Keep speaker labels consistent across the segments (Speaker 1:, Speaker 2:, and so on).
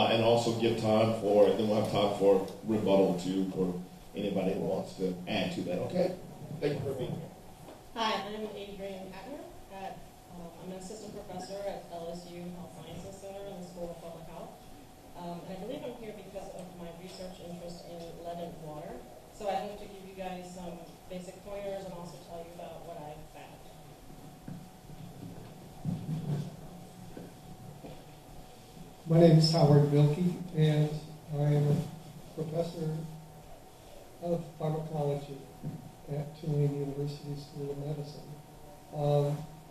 Speaker 1: And also give time for, then we'll have time for rebuttal too, for anybody who wants to add to that, okay? Thank you for being here.
Speaker 2: Hi, I'm Adrienne Katner. I'm an assistant professor at LSU Health Sciences Center in the School of Public Health. And I believe I'm here because of my research interest in lead in water. So I hope to give you guys some basic pointers and also tell you about what I found.
Speaker 3: My name is Howard Mielke, and I am a professor of pharmacology at Tulane University School of Medicine.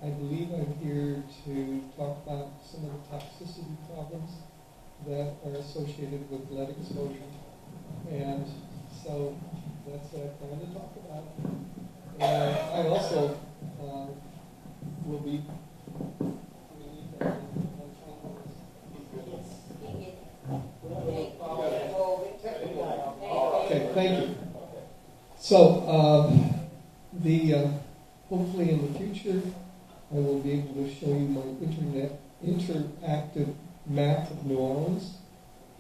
Speaker 3: I believe I'm here to talk about some of the toxicity problems that are associated with lead exposure. And so that's what I plan to talk about. I also will be... Okay, thank you. So, hopefully in the future, I will be able to show you my interactive map of New Orleans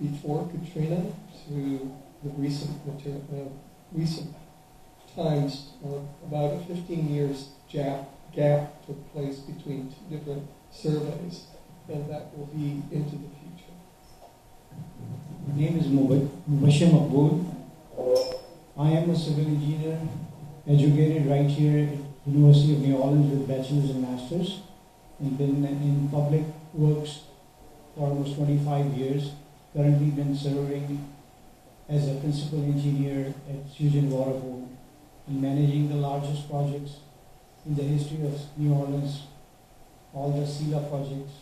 Speaker 3: before Katrina to the recent times. About a 15 years gap took place between two different surveys, and that will be into the future.
Speaker 4: My name is Moby Maqbuol. I am a civil engineer, educated right here at University of New Orleans with bachelor's and master's, and been in public works for almost 25 years. Currently been serving as a principal engineer at Fusion Water Board and managing the largest projects in the history of New Orleans, all the SELA projects,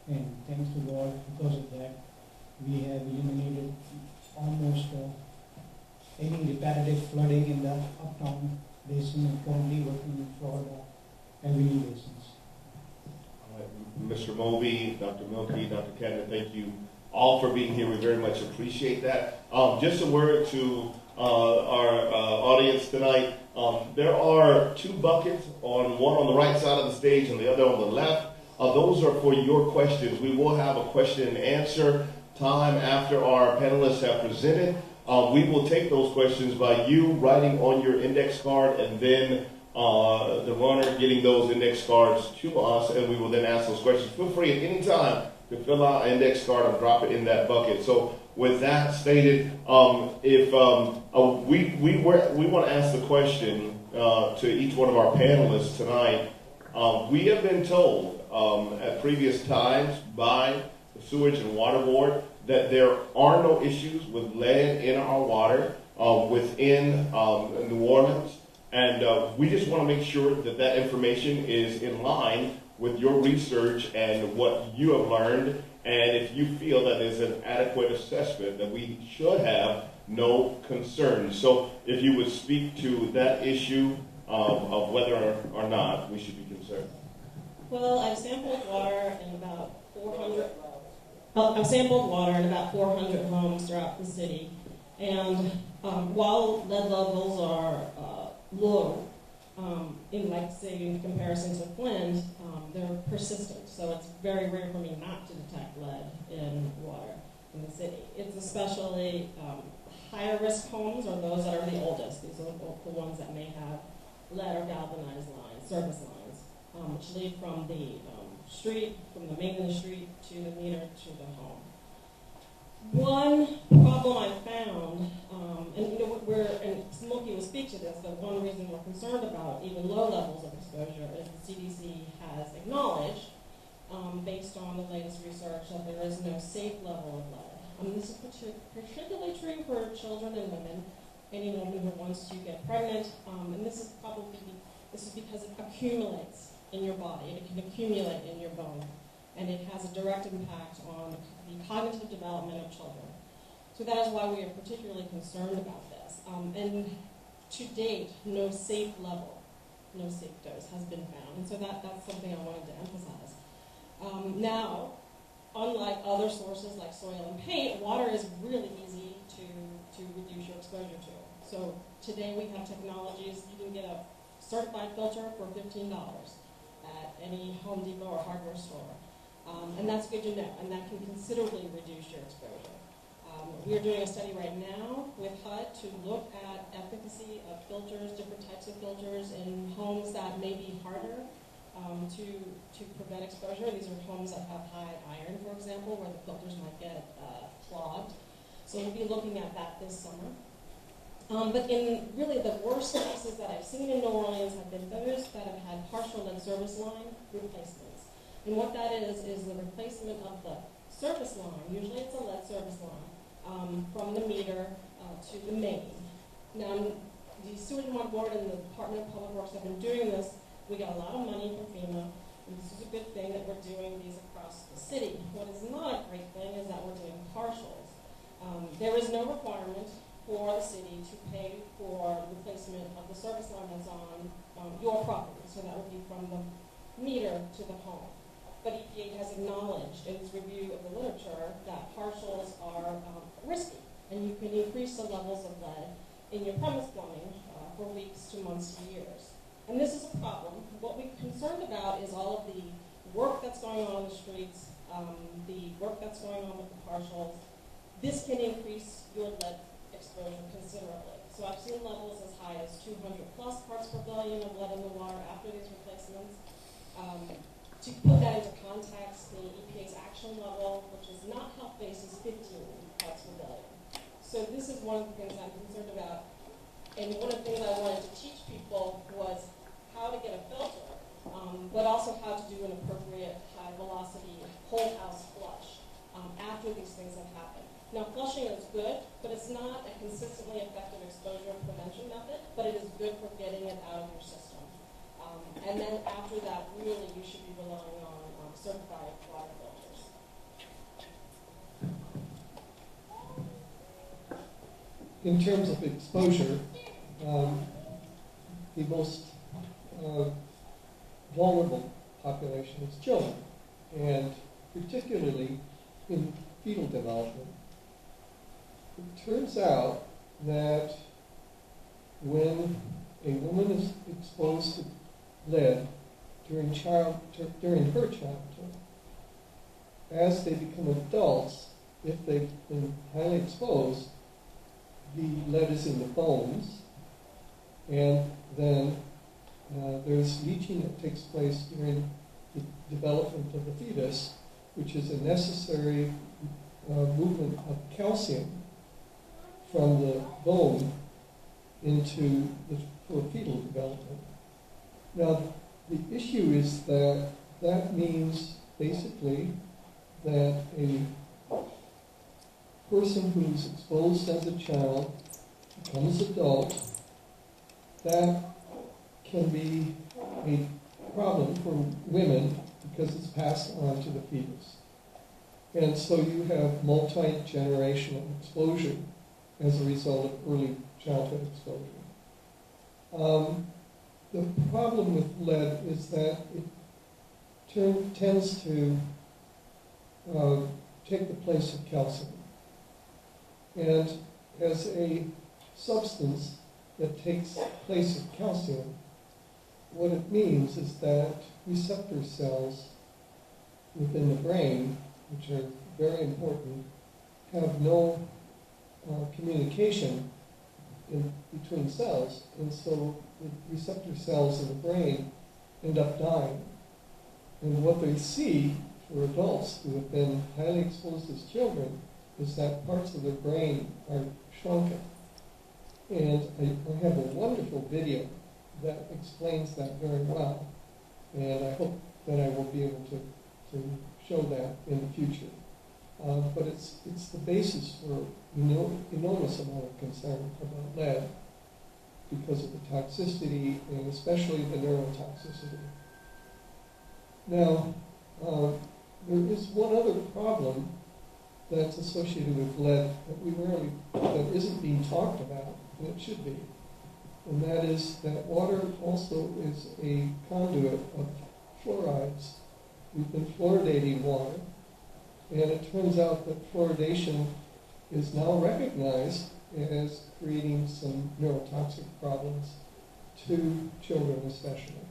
Speaker 4: and thanks to God, because of that, we have eliminated almost any repetitive flooding in the uptown basin and currently working in Florida Avenue basins.
Speaker 1: Mr. Moby, Dr. Mielke, Dr. Katner, thank you all for being here. We very much appreciate that. Just a word to our audience tonight. There are two buckets, one on the right side of the stage and the other on the left. Those are for your questions. We will have a question and answer time after our panelists have presented. We will take those questions by you writing on your index card and then the runner getting those index cards to us, and we will then ask those questions. Feel free at any time to fill out an index card and drop it in that bucket. So with that stated, if we want to ask the question to each one of our panelists tonight, we have been told at previous times by the Sewage and Water Board that there are no issues with lead in our water within New Orleans. And we just want to make sure that that information is in line with your research and what you have learned. And if you feel that there's an adequate assessment, that we should have no concerns. So if you would speak to that issue of whether or not we should be concerned.
Speaker 2: Well, I've sampled water in about 400 homes throughout the city, and while lead levels are low, in comparison to Flint, they're persistent. So it's very rare for me not to detect lead in water in the city. It's especially higher risk homes are those that are the oldest. These are the ones that may have lead or galvanized lines, service lines, which lead from the street, from the main of the street to the meter to the home. One problem I found, and Smokey will speak to this, but one reason we're concerned about even low levels of exposure is the CDC has acknowledged, based on the latest research, that there is no safe level of lead. This is particularly true for children and women, any woman who wants to get pregnant, and this is because it accumulates in your body, and it can accumulate in your bone, and it has a direct impact on the cognitive development of children. So that is why we are particularly concerned about this. And to date, no safe level, no safe dose has been found, and so that's something I wanted to emphasize. Now, unlike other sources like soil and paint, water is really easy to reduce your exposure to. So today we have technologies. You can get a certified filter for $15 at any Home Depot or hardware store. And that's good to know, and that can considerably reduce your exposure. We are doing a study right now with HUD to look at efficacy of filters, different types of filters in homes that may be harder to prevent exposure. These are homes that have high iron, for example, where the filters might get clogged. So we'll be looking at that this summer. But in really the worst cases that I've seen in New Orleans have been those that have had partial lead service line replacements. And what that is the replacement of the service line. Usually it's a lead service line from the meter to the main. Now, the Sewage and Water Board and the Department of Public Works have been doing this. We got a lot of money from FEMA, and this is a good thing that we're doing these across the city. What is not a great thing is that we're doing partials. There is no requirement for the city to pay for replacement of the service line that's on your property. So that would be from the meter to the home. But EPA has acknowledged in its review of the literature that partials are risky, and you can increase the levels of lead in your premise plumbing for weeks to months to years. And this is a problem. What we're concerned about is all of the work that's going on in the streets, the work that's going on with the partials. This can increase your lead exposure considerably. So I've seen levels as high as 200 plus parts per billion of lead in the water after these replacements. To put that into context, the EPA's action level, which is not health-based, is 15 parts per billion. So this is one of the things I'm concerned about. And one of the things I wanted to teach people was how to get a filter, but also how to do an appropriate high-velocity whole house flush after these things have happened. Now, flushing is good, but it's not a consistently effective exposure prevention method, but it is good for getting it out of your system. And then after that, really, you should be relying on certified water filters.
Speaker 3: In terms of exposure, the most vulnerable population is children, and particularly in fetal development. It turns out that when a woman is exposed to lead during her childhood, as they become adults, if they've been highly exposed, the lead is in the bones, and then there's leaching that takes place during the development of the fetus, which is a necessary movement of calcium from the bone into the fetal development. Now, the issue is that means basically that a person who's exposed as a child becomes adult. That can be a problem for women because it's passed on to the fetus. And so you have multi-generational exposure as a result of early childhood exposure. The problem with lead is that it tends to take the place of calcium. And as a substance that takes place of calcium, what it means is that receptor cells within the brain, which are very important, have no communication between cells, and so the receptor cells in the brain end up dying. And what they see for adults who have been highly exposed as children is that parts of their brain are shrunken. And I have a wonderful video that explains that very well, and I hope that I will be able to show that in the future. But it's the basis for enormous amount of concern about lead because of the toxicity and especially the neurotoxicity. Now, there is one other problem that's associated with lead that isn't being talked about, and it should be. And that is that water also is a conduit of fluorides. We've been fluoridating water, and it turns out that fluoridation is now recognized as creating some neurotoxic problems to children especially.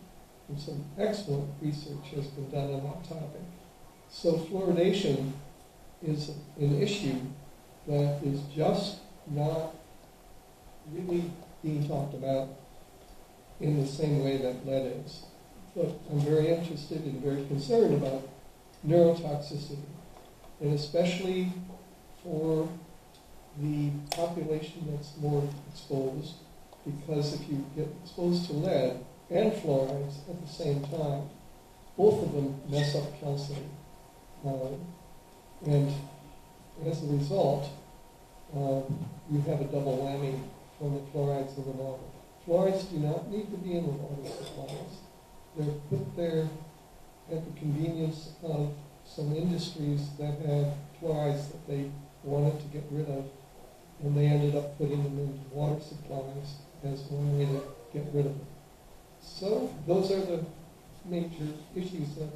Speaker 3: And some excellent research has been done on that topic. So fluoridation is an issue that is just not really being talked about in the same way that lead is. But I'm very interested and very concerned about neurotoxicity, and especially for the population that's more exposed, because if you get exposed to lead and fluorides at the same time, both of them mess up calcium. And as a result, you have a double whammy from the fluorides in the water. Fluorides do not need to be in the water supplies. They're put there at the convenience of some industries that have fluorides that they wanted to get rid of, and they ended up putting them into water supplies as one way to get rid of them. So those are the major issues that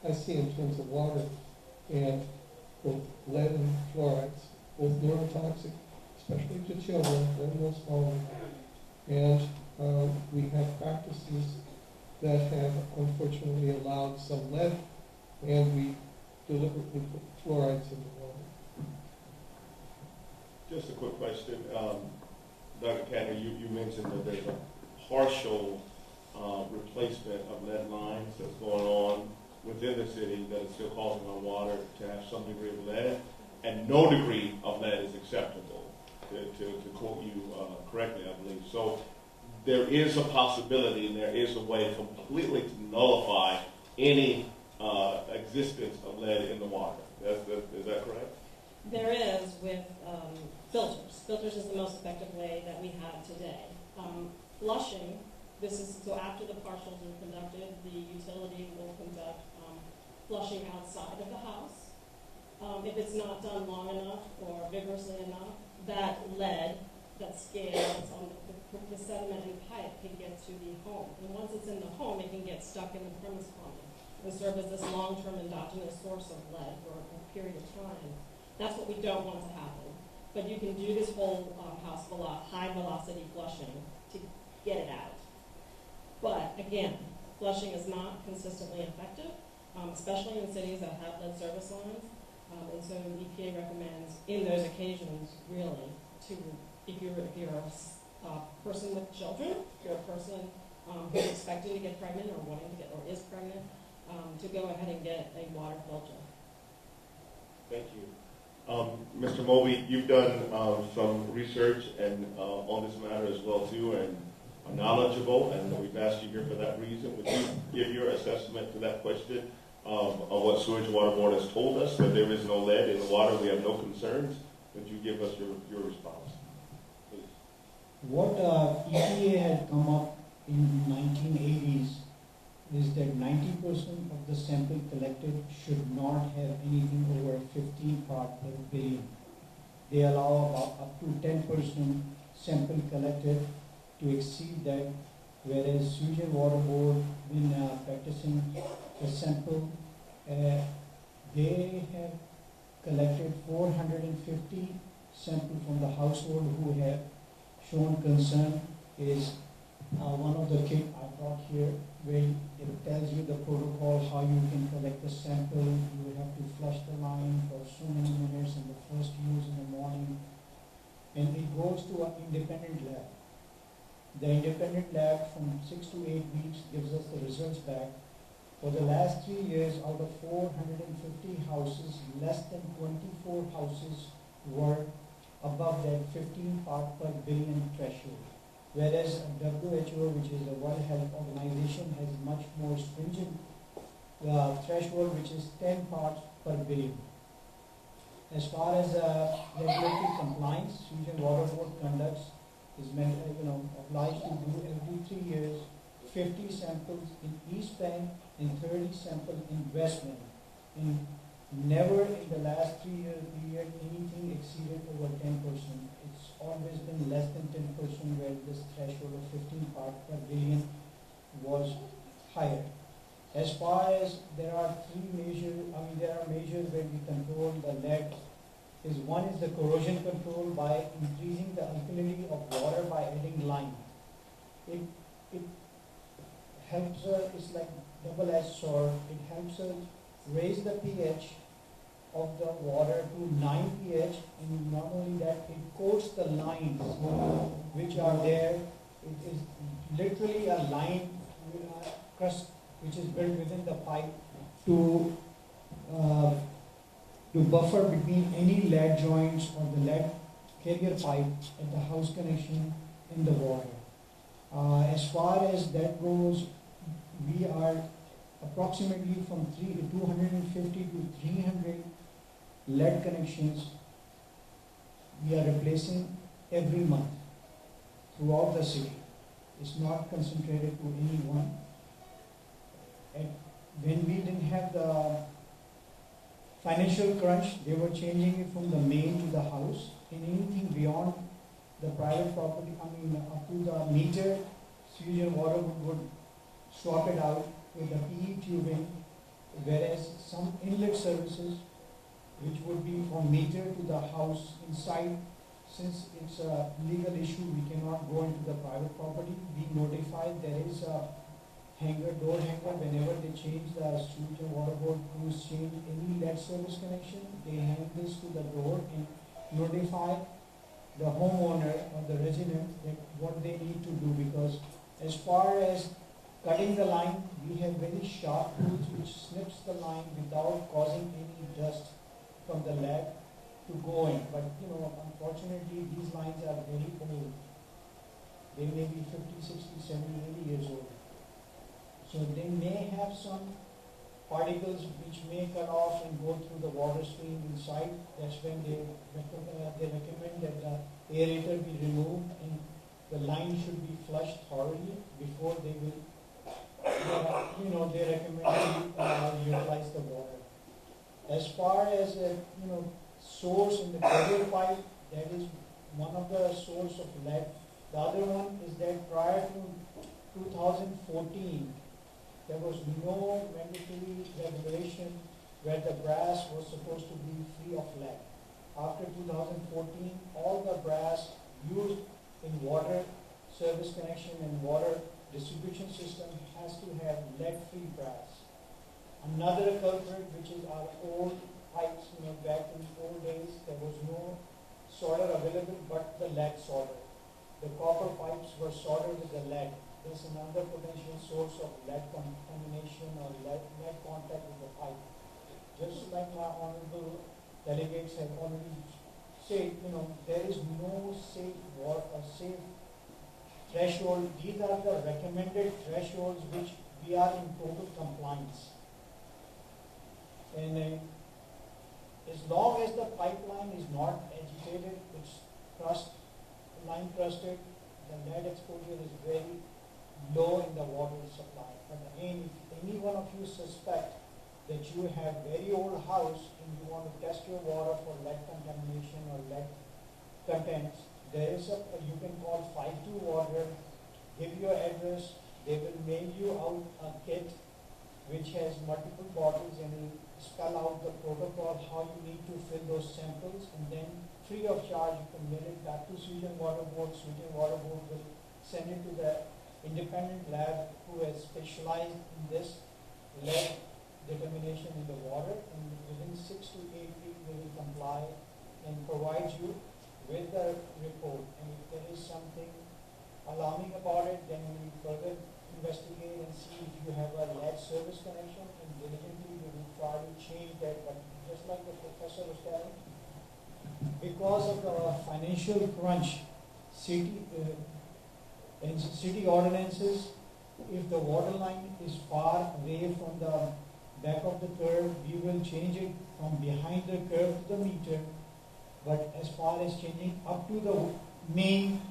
Speaker 3: I see in terms of water, and both lead and fluorides, both neurotoxic, especially to children, and most vulnerable. And we have practices that have unfortunately allowed some lead, and we deliberately put fluorides in the water.
Speaker 1: Just a quick question. Dr. Katner, you mentioned that there's a partial replacement of lead lines that's going on within the city that is still causing our water to have some degree of lead, and no degree of lead is acceptable, to quote you correctly, I believe. So there is a possibility and there is a way completely to nullify any existence of lead in the water. Is that correct?
Speaker 2: There is with filters. Filters is the most effective way that we have today. Flushing, this is so after the partials are conducted, the utility will conduct flushing outside of the house. If it's not done long enough or vigorously enough, that lead, that scale that's on the sediment and pipe can get to the home. And once it's in the home, it can get stuck in the premise plumbing and serve as this long-term endogenous source of lead for a period of time. That's what we don't want to happen. But you can do this whole house high velocity flushing to get it out. But again, flushing is not consistently effective, especially in cities that have lead service lines. And so the EPA recommends in those occasions really to, if you're a person with children, if you're a person who's expecting to get pregnant or wanting to get or is pregnant, to go ahead and get a water filter.
Speaker 1: Thank you. Mr. Moby, you've done some research and on this matter as well too, and are knowledgeable, and we've asked you here for that reason. Would you give your assessment to that question of what Sewage and Water Board has told us, that there is no lead in the water, we have no concerns? Would you give us your response, please?
Speaker 4: What EPA had come up in 1980s is that 90% of the sample collected should not have anything over 15 parts per billion. They allow about up to 10% sample collected to exceed that, whereas Sewage and Water Board, when practicing the sample, they have collected 450 samples from the household who have shown concern. Is one of the kits I brought here, where it tells you the protocol, how you can collect the sample. You will have to flush the line for so many minutes in the first use in the morning. And it goes to an independent lab. The independent lab from 6 to 8 weeks gives us the results back. For the last 3 years, out of 450 houses, less than 24 houses were above that 15 part per billion threshold. Whereas WHO, which is the World Health Organization, has much more stringent threshold, which is 10 parts per billion. As far as regulatory compliance, Sewage and Water Board conducts is obliged to do every 3 years 50 samples in East Bank and 30 samples in West Bank. And never in the last 3 year period anything exceeded over 10%. It's always been less than 10%, where this threshold of 15 parts per billion was higher. As far as there are measures where we control the lead. One is the corrosion control by increasing the alkalinity of water by adding lime. It helps it's like double-edged sword. It helps raise the pH of the water to 9 pH, and not it coats the lines which are there. It is literally a line crust which is built within the pipe to buffer between any lead joints or the lead carrier pipe at the house connection in the water. As far as that goes, we are approximately from 250 to 300 lead connections we are replacing every month throughout the city. It's not concentrated to any one. And when we didn't have the financial crunch, they were changing it from the main to the house, and anything beyond the private property, up to the meter, sewage and water would swap it out with the PE tubing, whereas some inlet services, which would be from meter to the house inside, since it's a legal issue, we cannot go into the private property. We notified there is a door hanger, whenever they change the sewage and water board crews change any lead service connection, they hang this to the door and notify the homeowner or the resident that what they need to do, because as far as cutting the line, we have very sharp tools which snips the line without causing any dust from the lead to go in. But unfortunately, these lines are very old. They may be 50, 60, 70, 80 years old. So they may have some particles which may cut off and go through the water stream inside. That's when they recommend that the aerator be removed and the line should be flushed thoroughly before they will, they recommend to utilize the water. As far as source in the carrier pipe, that is one of the source of lead. The other one is that prior to 2014, there was no mandatory regulation where the brass was supposed to be free of lead. After 2014, all the brass used in water service connection and water distribution system has to have lead-free brass. Another culprit, which is our old pipes, back in old days, there was no solder available but the lead solder. The copper pipes were soldered with the lead. There's another potential source of lead contamination or lead contact with the pipe. Just like my honorable delegates have already said, there is no safe threshold. These are the recommended thresholds which we are in total compliance. And as long as the pipeline is not agitated, it's line crusted, the lead exposure is very low in the water supply. But again, if any one of you suspect that you have very old house and you want to test your water for lead contamination or lead contents, there is you can call 52 Water, give your address, they will mail you out a kit which has multiple bottles and will spell out the protocol, how you need to fill those samples, and then free of charge you can mail it back to Sewage and Water Board. Sewage and Water Board will send it to the independent lab who has specialized in this lead determination in the water, and within 6 to 8 weeks they will comply and provide you with the report. And if there is something alarming about it, then we will further investigate and see if you have a lead service connection, and diligently we will try to change that. But just like the professor was telling, because of the financial crunch, city ordinances, if the water line is far away from the back of the curve, we will change it from behind the curve to the meter. But as far as changing up to the main,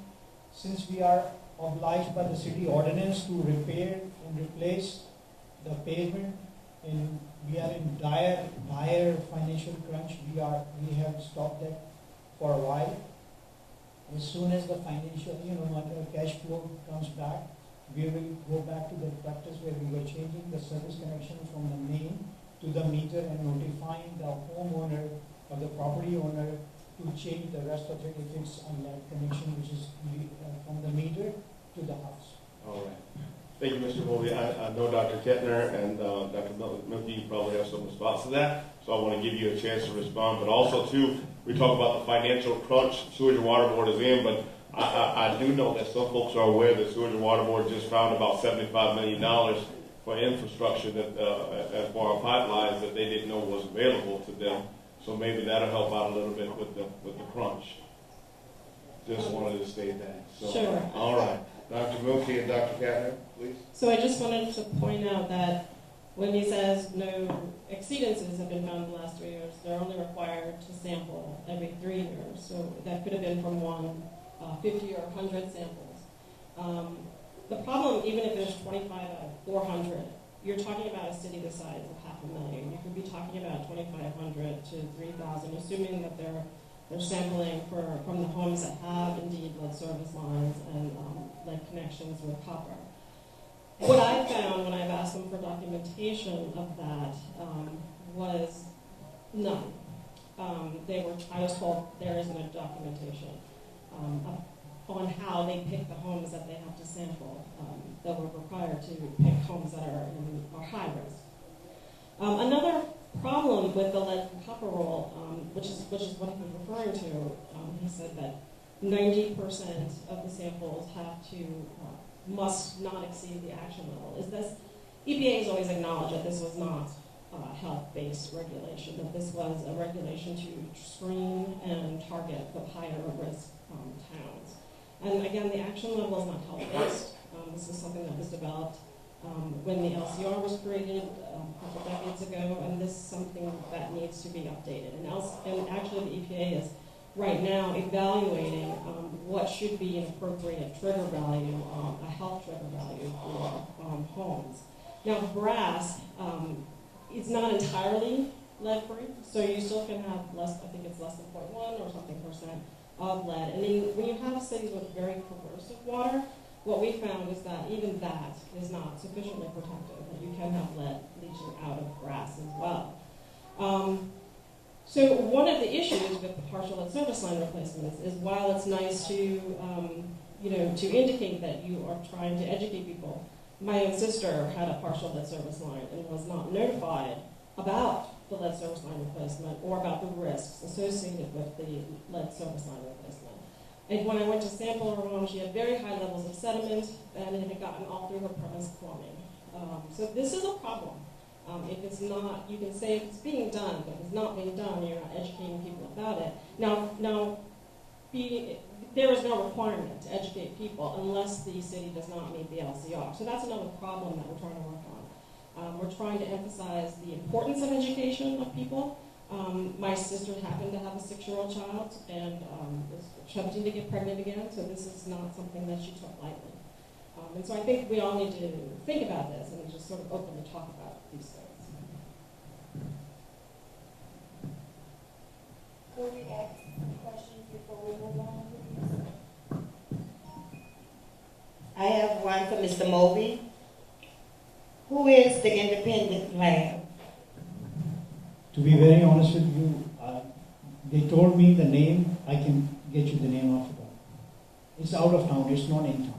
Speaker 4: since we are obliged by the city ordinance to repair and replace the pavement, and we are in dire financial crunch, we have stopped that for a while. As soon as the financial, cash flow comes back, we will go back to the practice where we were changing the service connection from the main to the meter and notifying the homeowner or the property owner to change the rest of it if it's on that connection, which is from the meter to the house.
Speaker 1: All right. Thank you, Mr. Moby. I know Dr. Katner and Dr. Mielke, you probably have some response to that, so I want to give you a chance to respond, but also, too, we talk about the financial crunch Sewage and Water Board is in, but I do know that some folks are aware that Sewage and Water Board just found about $75 million for infrastructure that, as far as pipelines that they didn't know was available to them. So maybe that'll help out a little bit with the crunch. Just wanted to state that. So,
Speaker 2: Sure.
Speaker 1: All right. Dr. Mielke and Dr. Katner, please.
Speaker 2: So I just wanted to point out that when he says no exceedances have been found in the last 3 years, they're only required to sample every 3 years. So that could have been from 50 or 100 samples. The problem, even if there's 25 out of 400, you're talking about a city the size of 500,000. You could be talking about 2,500 to 3,000, assuming that they're sampling from the homes that have indeed lead service lines and lead connections with copper. What I found when I've asked them for documentation of that was none. I was told there isn't a documentation on how they pick the homes that they have to sample, that we're required to pick homes that are high risk. Another problem with the lead and copper rule, which is what he was referring to, he said that 90% of the samples must not exceed the action level. EPA has always acknowledged that this was not health-based regulation, that this was a regulation to screen and target the higher risk towns. And again, the action level is not health-based. This is something that was developed when the LCR was created a couple decades ago, and this is something that needs to be updated. And actually the EPA is right now evaluating what should be an appropriate trigger value, a health trigger value for homes. Now brass is not entirely lead-free, so you still can have less, I think it's less than 0.1 or something % of lead. And then when you have cities with very corrosive water, what we found is that even that is not sufficiently protective, that you can have lead leaching out of grass as well. So one of the issues with the partial lead service line replacements is while it's nice to indicate that you are trying to educate people, my own sister had a partial lead service line and was not notified about the lead service line replacement or about the risks associated with the lead service line replacement. And when I went to sample her home, she had very high levels of sediment, and it had gotten all through her premise plumbing. So this is a problem. If it's not, you can say it's being done, but if it's not being done, you're not educating people about it. Now, there is no requirement to educate people unless the city does not meet the LCR. So that's another problem that we're trying to work on. We're trying to emphasize the importance of education of people. My sister happened to have a 6-year-old child and was attempting to get pregnant again, so this is not something that she took lightly. And so I think we all need to think about this and just sort of openly talk about these things.
Speaker 5: Could we ask questions before we move on, please? I have one for Mr. Moby. Who is the independent lab?
Speaker 4: To be very honest with you, they told me the name. I can get you the name after that. It's out of town. It's not in town.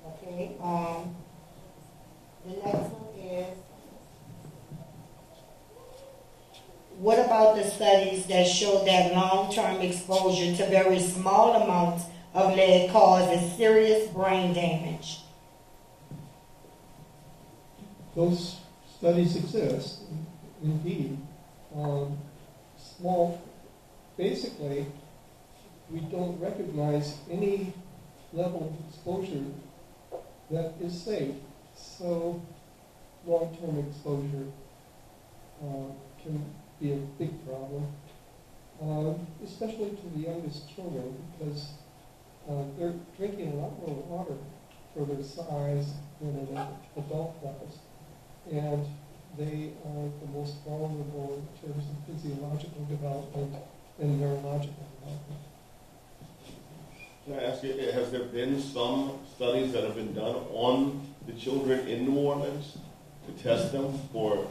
Speaker 5: Okay. The next one is, what about the studies that show that long-term exposure to very small amounts of lead causes serious brain damage?
Speaker 3: Those studies exist, indeed. Basically, we don't recognize any level of exposure that is safe. So long-term exposure can be a big problem, especially to the youngest children, because they're drinking a lot more water for their size than an adult does. And they are the most vulnerable in terms of physiological development and neurological development.
Speaker 1: Can I ask you, has there been some studies that have been done on the children in New Orleans to test them for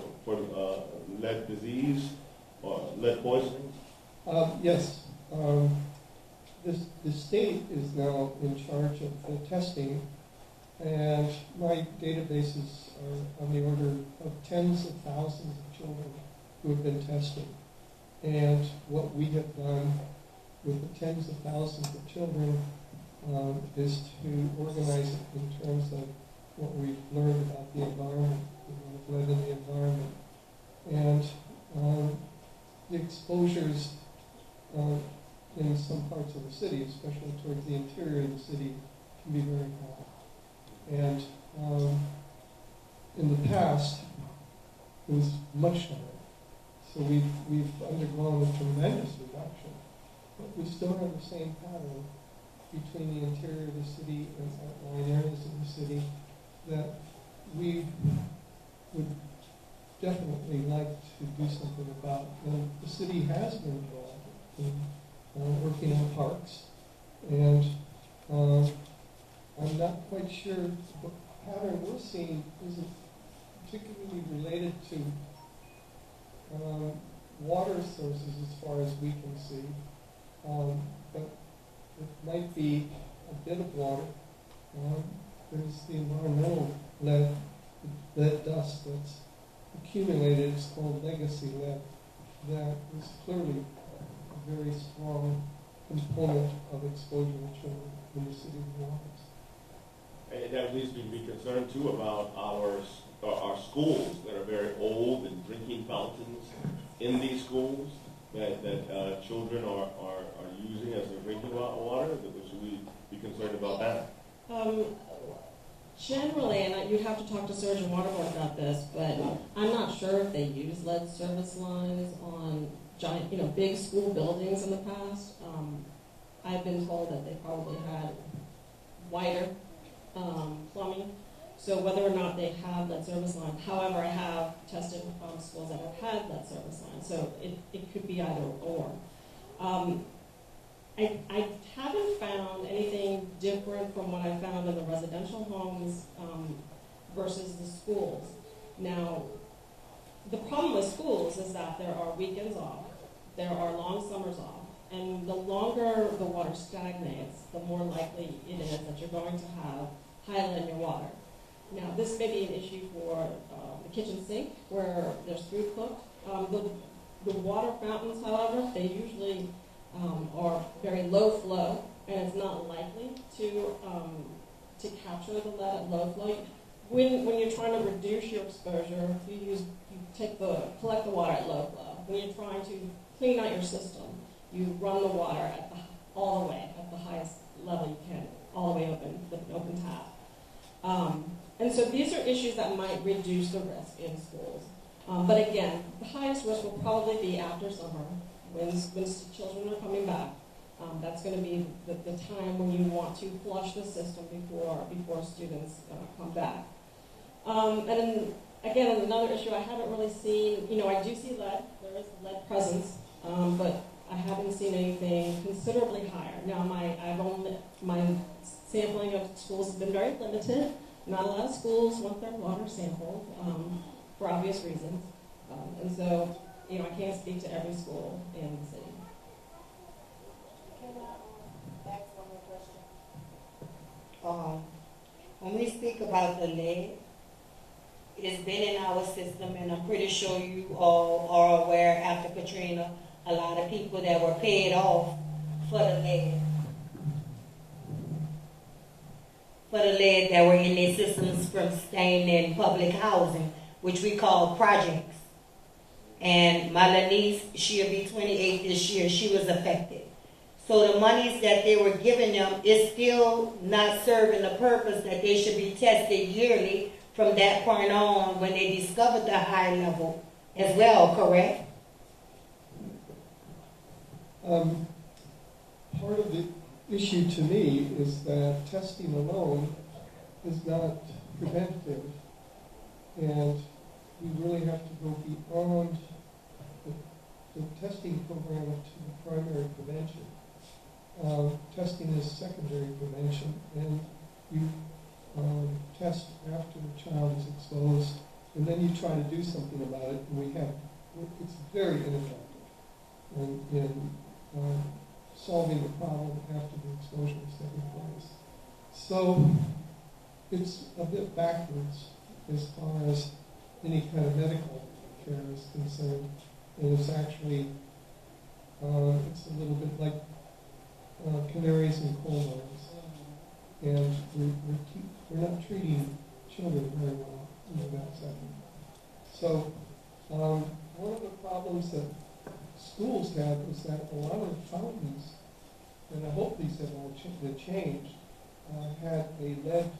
Speaker 1: lead disease or lead poisoning?
Speaker 3: Yes. The state is now in charge of the testing, and my databases are on the order of tens of thousands of children who have been tested. And what we have done with the tens of thousands of children is to organize it in terms of what we've learned about the environment, lead in the environment. And the exposures in some parts of the city, especially towards the interior of the city, can be very high. And in the past, it was much higher. So we've undergone a tremendous reduction, but we still have the same pattern between the interior of the city and outlying areas of the city that we would definitely like to do something about. And the city has been involved in working on parks, and I'm not quite sure the pattern we're seeing isn't particularly related to water sources as far as we can see, but it might be a bit of water. There's the environmental lead dust that's accumulated. It's called legacy lead. That is clearly a very strong component of exposure to children in the city of New Orleans.
Speaker 1: And that leads me to be concerned too about our schools that are very old and drinking fountains in these schools that children are using as their drinking water. Should we be concerned about that?
Speaker 2: Generally, and you'd have to talk to Surgeon Waterboard about this, but I'm not sure if they use lead service lines on giant, big school buildings in the past. I've been told that they probably had wider plumbing. So whether or not they have lead service lines, however, I have tested schools that have had lead service lines, so it could be either or. I haven't found anything different from what I found in the residential homes versus the schools. Now, the problem with schools is that there are weekends off, there are long summers off, and the longer the water stagnates, the more likely it is that you're going to have high lead in your water. Now, this may be an issue for the kitchen sink where there's food cooked. The water fountains, however, they usually are very low flow, and it's not likely to capture the lead at low flow. When you're trying to reduce your exposure, you collect the water at low flow. When you're trying to clean out your system, you run the water all the way at the highest level you can, all the way open with an open tap. And so these are issues that might reduce the risk in schools. But again, the highest risk will probably be after summer, when children are coming back. That's going to be the time when you want to flush the system before students come back. And then, again, another issue I haven't really seen, I do see lead. There is lead presence, but I haven't seen anything considerably higher. Now, my sampling of schools has been very limited. Not a lot of schools want their water sampled for obvious reasons. And so, I can't speak to every school in the city.
Speaker 5: Can I ask one more question? When we speak about the lead, it's been in our system, and I'm pretty sure you all are aware after Katrina, a lot of people that were paid off for the lead. That were in their systems from staying in public housing, which we call projects. And my little niece, she'll be 28 this year, she was affected. So the monies that they were giving them is still not serving the purpose that they should be tested yearly from that point on when they discovered the high level as well, correct?
Speaker 3: Part of the issue to me is that testing alone is not preventative, and we really have to go beyond the testing program to the primary prevention. Testing is secondary prevention, and you test after the child is exposed, and then you try to do something about it, and it's very ineffective in solving the problem after the exposure is taking place. So it's a bit backwards as far as any kind of medical care is concerned. and it's actually, it's a little bit like canaries in coal mines. And we're not treating children very well in that setting. So one of the problems that schools have is that a lot of fountains, and I hope these have all been changed, had a lead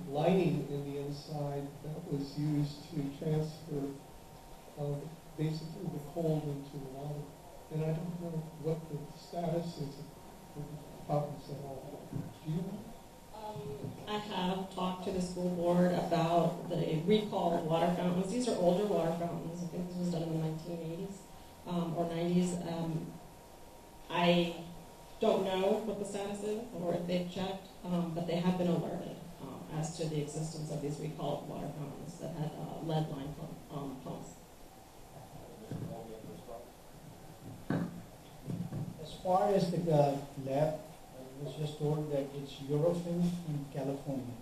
Speaker 3: lining in the inside that was used to transfer basically the cold into the water. And I don't know what the status is of the fountains at all. Do you know?
Speaker 2: I have talked to the school board about the recall of water fountains. These are older water fountains. I think this was done in the 1980s or 90s. I don't know what the status is or if they've checked, but they have been alerted as to the existence of these recalled water fountains that had lead line pumps.
Speaker 4: As far as the lab, I was just told that it's Eurofin in California.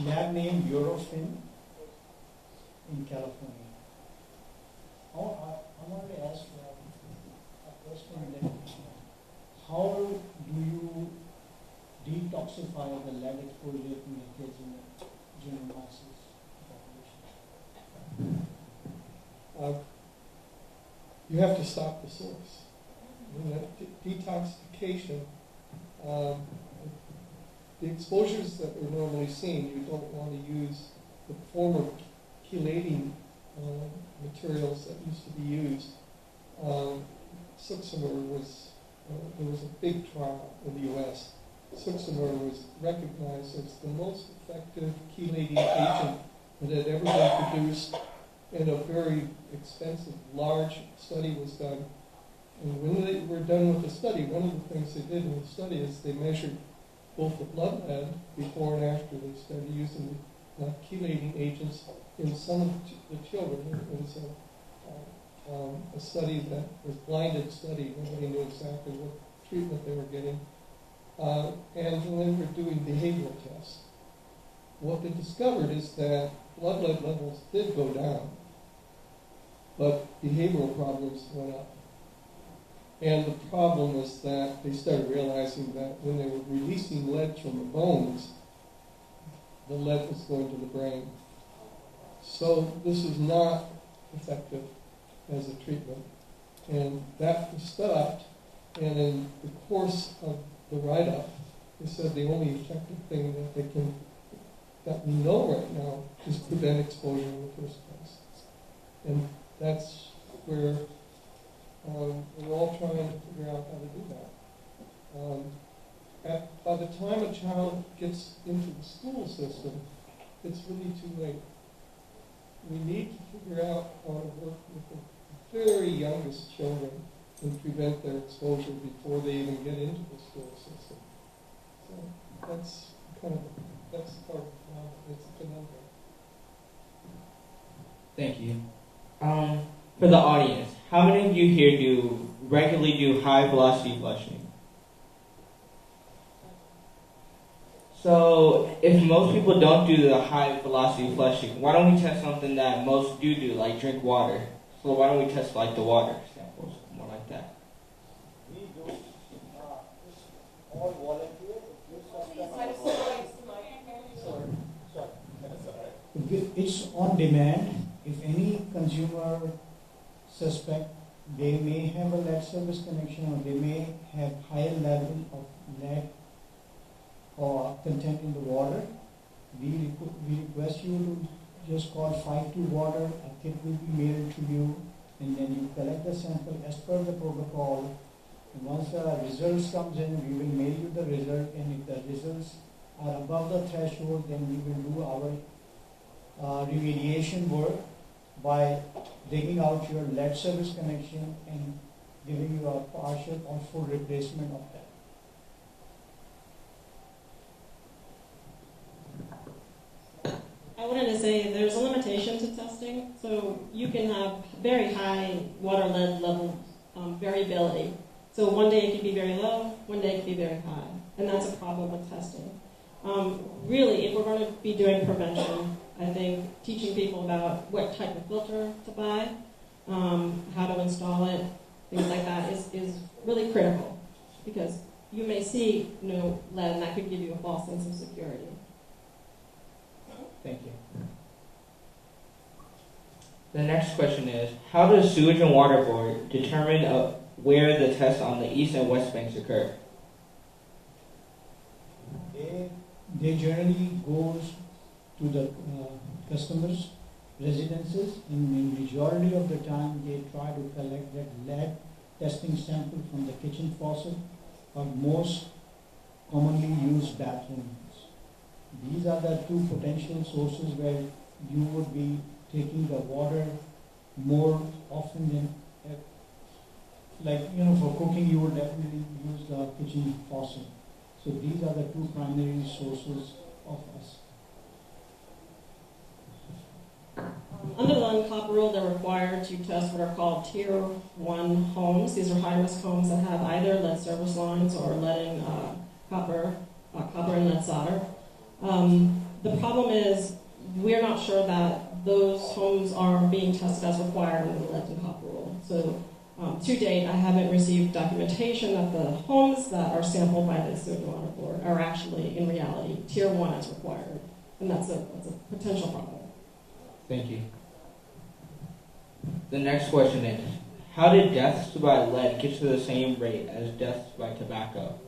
Speaker 4: Lab name Eurofin in California. I wanted to ask a question that how do you detoxify the lead exposure from the kids in the general masses population?
Speaker 3: You have to stop the source. Detoxification, the exposures that we're normally seeing, you don't want to use the former chelating materials that used to be used. Suxamur was, there was a big trial in the U.S. Suxamur was recognized as the most effective chelating agent that had ever been produced, and a very expensive, large study was done. And when they were done with the study, one of the things they did in the study is they measured both the blood lead before and after they started using chelating agents in some of the children. It was a study that was a blinded study. Nobody knew exactly what treatment they were getting. And when they were doing behavioral tests, what they discovered is that blood lead levels did go down, but behavioral problems went up. And the problem was that they started realizing that when they were releasing lead from the bones, the lead was going to the brain. So this is not effective as a treatment. And that was stopped, and in the course of the write-up, they said the only effective thing that we know right now is prevent exposure in the first place. And that's where we're all trying to figure out how to do that. By the time a child gets into the school system, it's really too late. We need to figure out how to work with the very youngest children and prevent their exposure before they even get into the school system. So that's part of the problem. It's a conundrum.
Speaker 6: Thank you. For the audience, how many of you here regularly do high velocity flushing? So if most people don't do the high velocity flushing, why don't we test something that most do, like drink water? So why don't we test like the water samples, more like that?
Speaker 4: We do all volunteer. It's on demand. If any consumer suspect they may have a lead service connection or they may have higher level of lead or content in the water, we request you to just call 52 water, a kit will be mailed to you, and then you collect the sample as per the protocol. And once the results comes in, we will mail you the result, and if the results are above the threshold, then we will do our remediation work by digging out your lead service connection and giving you a partial or full replacement of that.
Speaker 2: I wanted to say there's a limitation to testing, so you can have very high water lead level variability. So one day it can be very low, one day it can be very high, and that's a problem with testing. Really, if we're going to be doing prevention, I think teaching people about what type of filter to buy, how to install it, things like that is really critical, because you may see no lead and that could give you a false sense of security.
Speaker 6: Thank you. The next question is, how does Sewage and Water Board determine where the tests on the east and west banks occur?
Speaker 4: They generally goes to the customers' residences, and in majority of the time they try to collect that lead testing sample from the kitchen faucet or most commonly used bathrooms. These are the two potential sources where you would be taking the water more often than, for cooking you would definitely use the kitchen faucet. So these are the two primary sources of us.
Speaker 2: Under the unclop rule, they're required to test what are called Tier 1 homes. These are high-risk homes that have either lead service lines or lead and copper and lead solder. The problem is we're not sure that those homes are being tested as required under the lead and copper rule. So to date, I haven't received documentation that the homes that are sampled by the Sewage and Water Board are actually, in reality, Tier 1 as required. And that's a potential problem.
Speaker 6: Thank you. The next question is, how did deaths by lead get to the same rate as deaths by tobacco?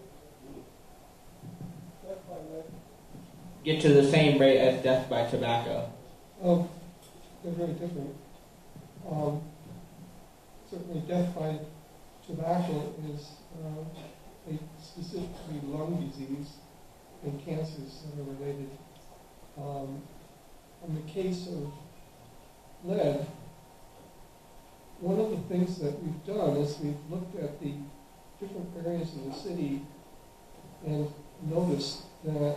Speaker 6: Get to the same rate as death by tobacco?
Speaker 3: Oh, they're very different. Certainly death by tobacco is a specifically lung disease and cancers that are related. In the case of lead, one of the things that we've done is we've looked at the different areas of the city and noticed that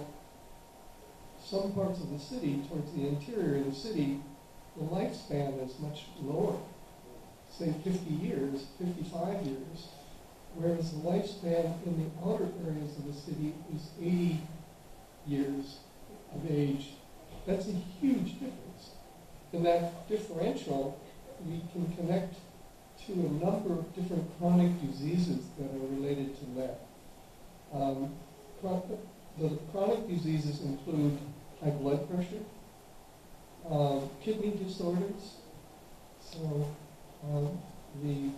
Speaker 3: some parts of the city, towards the interior of the city, the lifespan is much lower, say 50 years, 55 years, whereas the lifespan in the outer areas of the city is 80 years of age. That's a huge difference. And that differential we can connect to a number of different chronic diseases that are related to lead. The chronic diseases include high blood pressure, kidney disorders, so the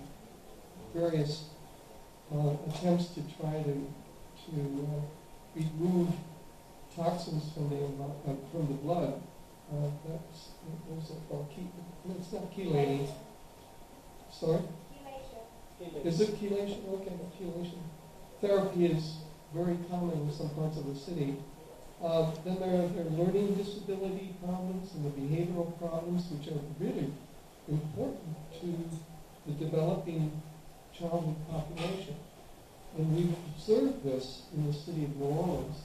Speaker 3: various attempts to try to remove toxins from the blood. Those are called it's not chelating. Sorry? Chelation. Is it chelation? Okay, chelation. Therapy is very common in some parts of the city. Then there are learning disability problems and the behavioral problems, which are really important to the developing childhood population. And we've observed this in the city of New Orleans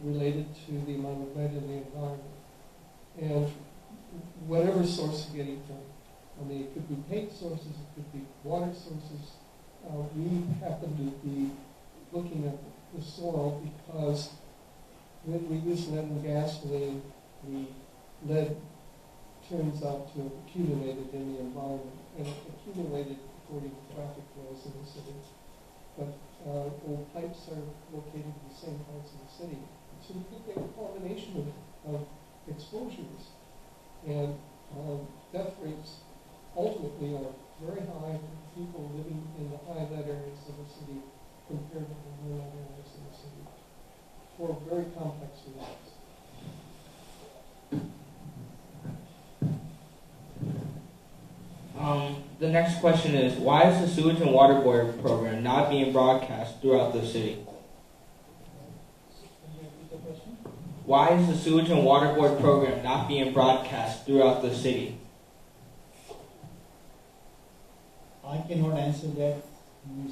Speaker 3: related to the amount of lead in the environment. And whatever source you're getting from, it could be paint sources, it could be water sources. We happen to be looking at the soil because when we use lead in gasoline, the lead turns out to have accumulated in the environment, and it accumulated according to traffic flows in the city. But old pipes are located in the same parts of the city. So we could get a combination of exposures. And death rates ultimately are very high for people living in the high lead areas of the city compared to the low lead areas of the city, for very complex reasons.
Speaker 6: The next question is, why is the Sewage and Water Board program not being broadcast throughout the city? Why is the Sewage and Water Board program not being broadcast throughout the city?
Speaker 4: I cannot answer that.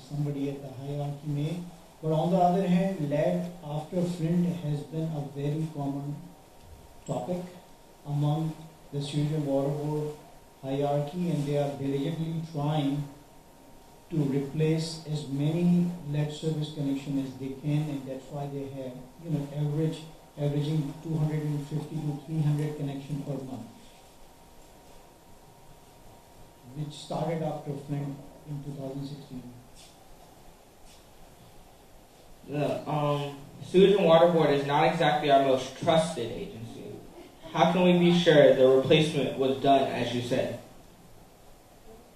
Speaker 4: Somebody at the hierarchy may. But on the other hand, lead after Flint has been a very common topic among the Sewage and Water Board hierarchy, and they are diligently trying to replace as many lead service connections as they can, and that's why they have, average averaging 250 to 300 connection per month, which started after Flint in 2016.
Speaker 6: The Sewage and Water Board is not exactly our most trusted agency. How can we be sure the replacement was done as you said?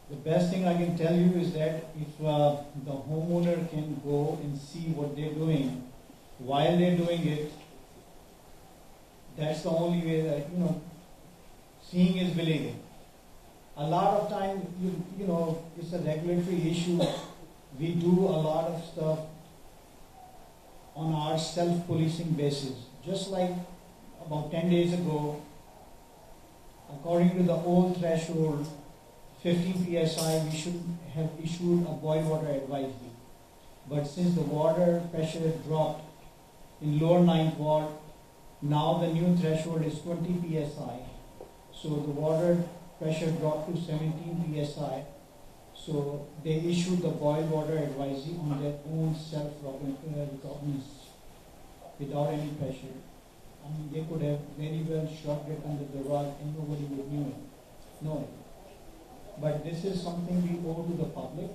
Speaker 4: The best thing I can tell you is that if the homeowner can go and see what they're doing while they're doing it, that's the only way that, seeing is believing. A lot of time, it's a regulatory issue. We do a lot of stuff on our self-policing basis. Just like about 10 days ago, according to the old threshold, 15 psi, we should have issued a boil water advisory. But since the water pressure dropped in lower 9th ward, now the new threshold is 20 psi. So the water pressure dropped to 17 psi. So they issued the boil water advisory on their own self-recognizance without any pressure. I mean, they could have very well shoved it under the rug and nobody would know it. But this is something we owe to the public.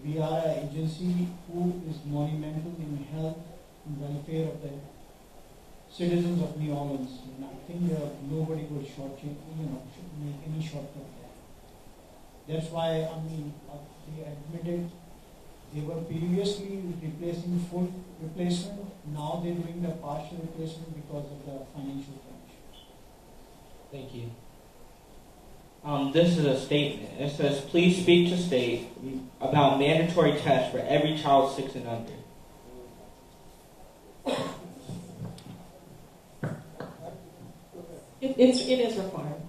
Speaker 4: We are an agency who is monumental in health and welfare of the citizens of New Orleans. And I think nobody would should make any shortcut there. That's why, they admitted they were previously replacing full replacement. Now they're doing the partial replacement because of the financial conditions.
Speaker 6: Thank you. This is a statement. It says, please speak to state about mandatory tests for every child 6 and under.
Speaker 2: It is required.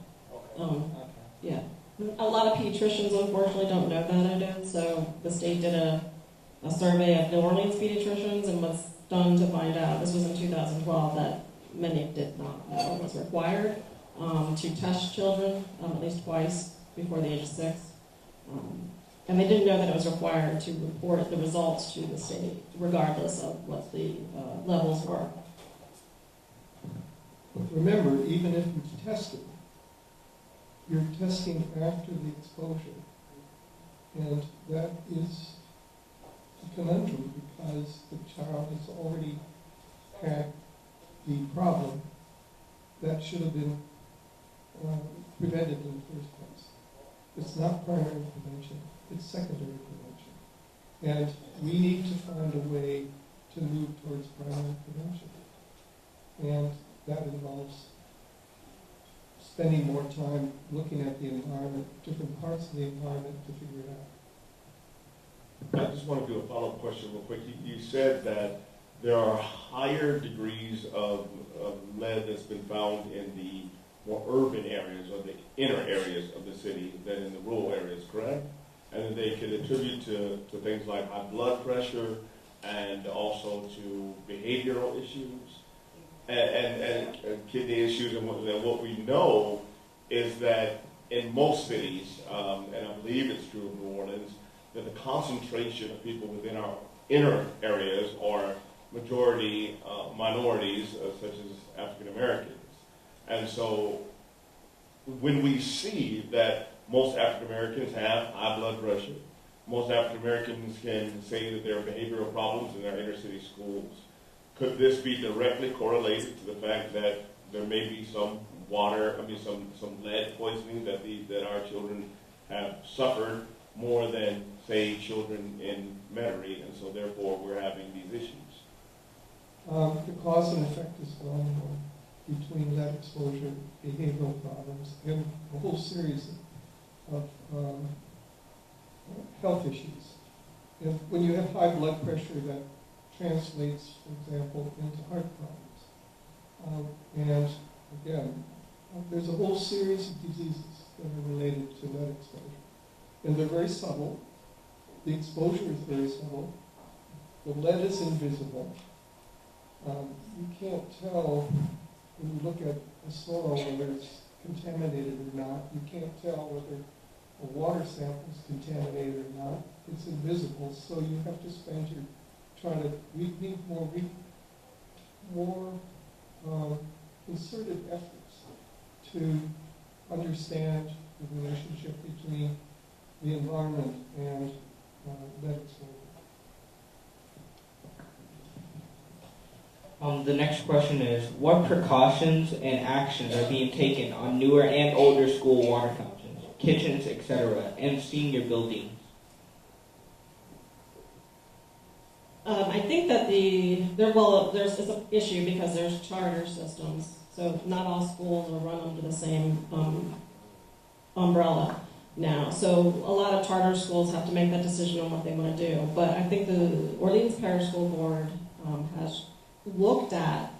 Speaker 2: Yeah. A lot of pediatricians unfortunately don't know that I did, so the state did a survey of New Orleans pediatricians and was stunned to find out, this was in 2012, that many did not know it was required to test children at least twice before the age of 6. And they didn't know that it was required to report the results to the state, regardless of what the levels were.
Speaker 3: But remember, even if you test it, you're testing after the exposure. And that is a conundrum because the child has already had the problem that should have been prevented in the first place. It's not primary prevention, it's secondary prevention. And we need to find a way to move towards primary prevention. And that involves spending more time looking at the environment, different parts of the environment to figure it out.
Speaker 1: I just want to do a follow-up question real quick. You said that there are higher degrees of lead that's been found in the more urban areas or the inner areas of the city than in the rural areas, correct? And that they could attribute to things like high blood pressure and also to behavioral issues and kidney issues. And what we know is that in most cities, and I believe it's true of New Orleans, that the concentration of people within our inner areas are majority minorities, such as African Americans. And so when we see that most African Americans have high blood pressure, most African Americans can say that there are behavioral problems in their inner city schools, could this be directly correlated to the fact that there may be some some lead poisoning that our children have suffered more than, say, children in Metairie, and so therefore we're having these issues?
Speaker 3: The cause and effect is well known between lead exposure, behavioral problems, and a whole series of health issues. And when you have high blood pressure, that translates, for example, into heart problems. And again, there's a whole series of diseases that are related to lead exposure. And they're very subtle. The exposure is very subtle. The lead is invisible. You can't tell when you look at the soil whether it's contaminated or not. You can't tell whether a water sample is contaminated or not. It's invisible, so you have to spend we need more concerted efforts to understand the relationship between the environment and lead exposure.
Speaker 6: The next question is, what precautions and actions are being taken on newer and older school water fountains, kitchens, etc., and senior buildings?
Speaker 2: I think that there's an issue because there's charter systems, so not all schools are run under the same umbrella now. So a lot of charter schools have to make that decision on what they want to do. But I think the Orleans Parish School Board has looked at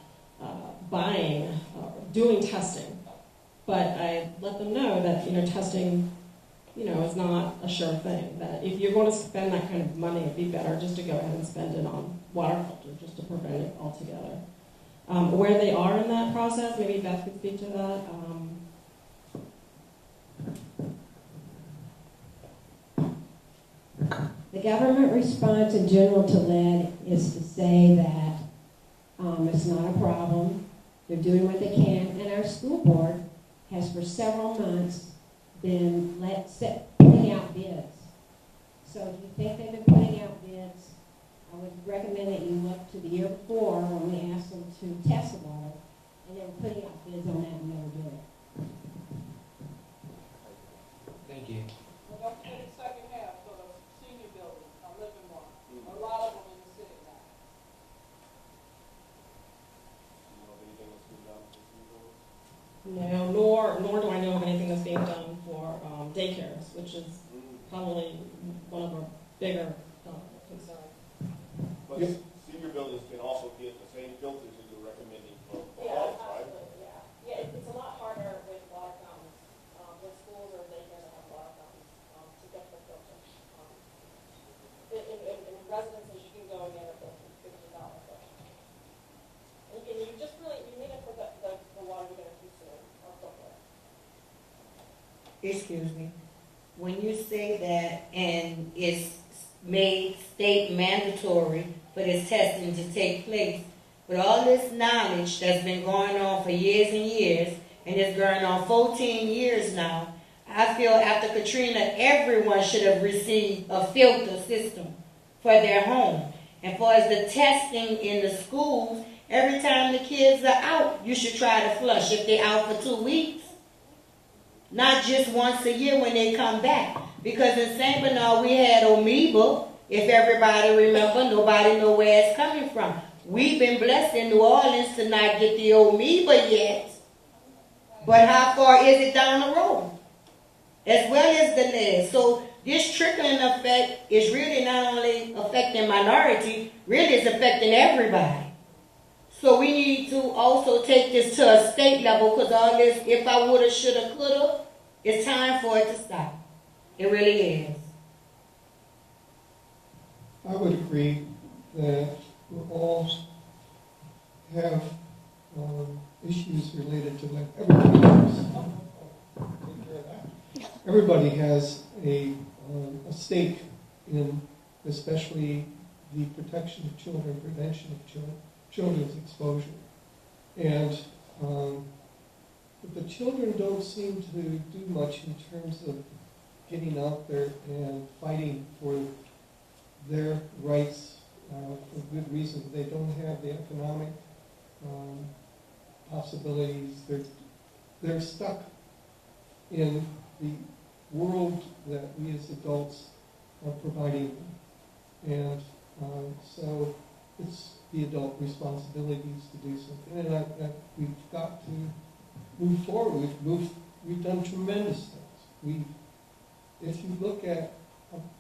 Speaker 2: doing testing, but I let them know that testing is not a sure thing. That if you're going to spend that kind of money, it'd be better just to go ahead and spend it on water filters, just to prevent it altogether. Where they are in that process, maybe Beth could speak to that.
Speaker 7: The government response in general to lead is to say that it's not a problem. They're doing what they can, and our school board has for several months been putting out bids. So if you think they've been putting out bids, I would recommend that you look to the year before when we asked them to test the water, and they were putting out bids on that and never did it.
Speaker 6: Thank you.
Speaker 8: Well, don't forget the second half for the senior buildings, I live in one. A lot of them in the city now.
Speaker 2: No, nor do I know of anything that's being done for daycares, which is probably one of our bigger concerns.
Speaker 1: But senior buildings can also get the same filters that you're recommending for
Speaker 2: Yeah,
Speaker 1: adults, right?
Speaker 2: absolutely, yeah. It's a lot harder with water fountains, with schools or daycares that have water fountains, to get the filter. In residences, you can go and get a $50 filter. And you just really, you need it for the water you're going to consume or filter.
Speaker 5: Excuse me. When you say that and it's made state mandatory for this testing to take place, with all this knowledge that's been going on for years and years, and it's going on 14 years now, I feel after Katrina, everyone should have received a filter system for their home. And for as the testing in the schools, every time the kids are out, you should try to flush if they're out for 2 weeks. Not just once a year when they come back. Because in St. Bernard we had amoeba. If everybody remember, nobody know where it's coming from. We've been blessed in New Orleans to not get the amoeba yet. But how far is it down the road? As well as the lead. So this trickling effect is really not only affecting minority, really it's affecting everybody. So we need to also take this to a state level, because all this, if I woulda, shoulda, coulda, it's time for it to stop. It really is.
Speaker 3: I would agree that we all have issues related to that. Everybody has a stake in, especially the protection of children, prevention of children's exposure. And but the children don't seem to do much in terms of getting out there and fighting for their rights for good reason. They don't have the economic possibilities. They're stuck in the world that we as adults are providing them. And so it's the adult responsibilities to do something. And we've got to move forward. We've done tremendous things. If you look at,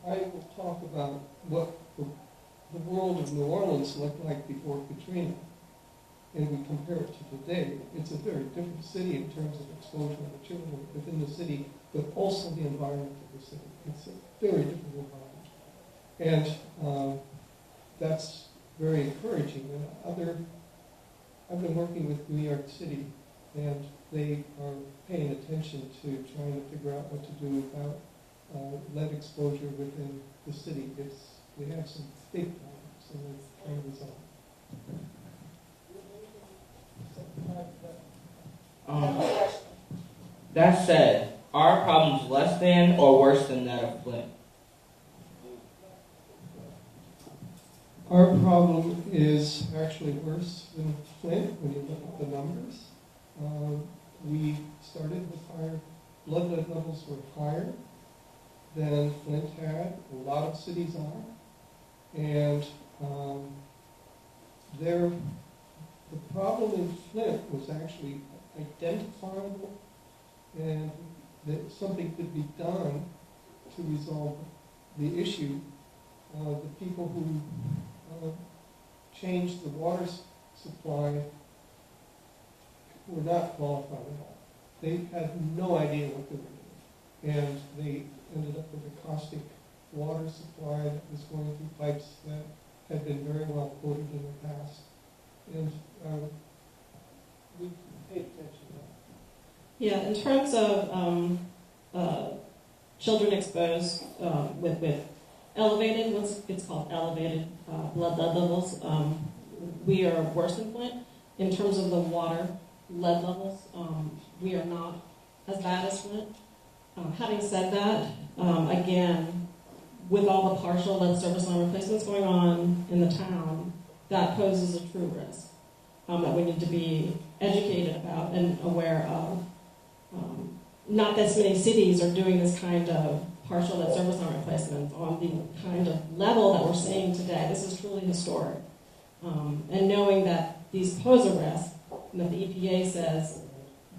Speaker 3: I will talk about what the world of New Orleans looked like before Katrina, and we compare it to today. It's a very different city in terms of exposure of children within the city, but also the environment of the city. It's a very different environment. And that's very encouraging. And I've been working with New York City, and they are paying attention to trying to figure out what to do about lead exposure within the city. We have some big problems, and we're trying to resolve.
Speaker 6: That said, are our problems less than or worse than that of Flint?
Speaker 3: Our problem is actually worse than Flint when you look at the numbers. We started with higher, blood levels were higher than Flint had. A lot of cities are. And the problem in Flint was actually identifiable, and that something could be done to resolve the issue. The people who changed the water supply were not qualified at all. They had no idea what they were doing. And they ended up with a caustic water supply that was going through pipes that had been very well quoted in the past. And we paid attention to that.
Speaker 2: Yeah, in terms of children exposed with elevated, it's called elevated blood levels, we are worse than Flint. In terms of the water lead levels, we are not as bad as Flint. Having said that, again, with all the partial lead service line replacements going on in the town, that poses a true risk that we need to be educated about and aware of. Not that many cities are doing this kind of partial lead service line replacements on the kind of level that we're seeing today. This is truly historic. And knowing that these pose a risk, and that the EPA says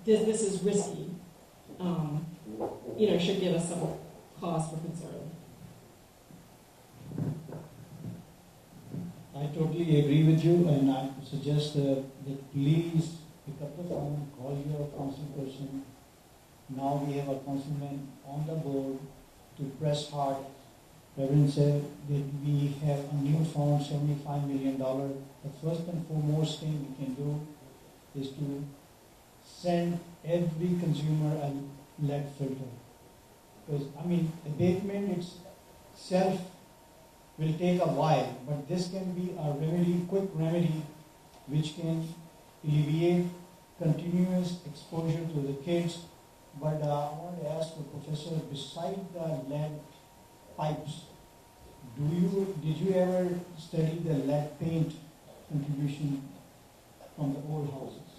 Speaker 2: this is risky, should give us some cause for concern.
Speaker 4: I totally agree with you, and I suggest that please pick up the phone, call your council person. Now we have a councilman on the board to press hard. Reverend said that we have a new fund, $75 million. The first and foremost thing we can do is to send every consumer a lead filter. Because, abatement itself will take a while, but this can be a remedy, quick remedy, which can alleviate continuous exposure to the kids. But I want to ask the professor, beside the lead pipes, did you ever study the lead paint contribution from the old houses?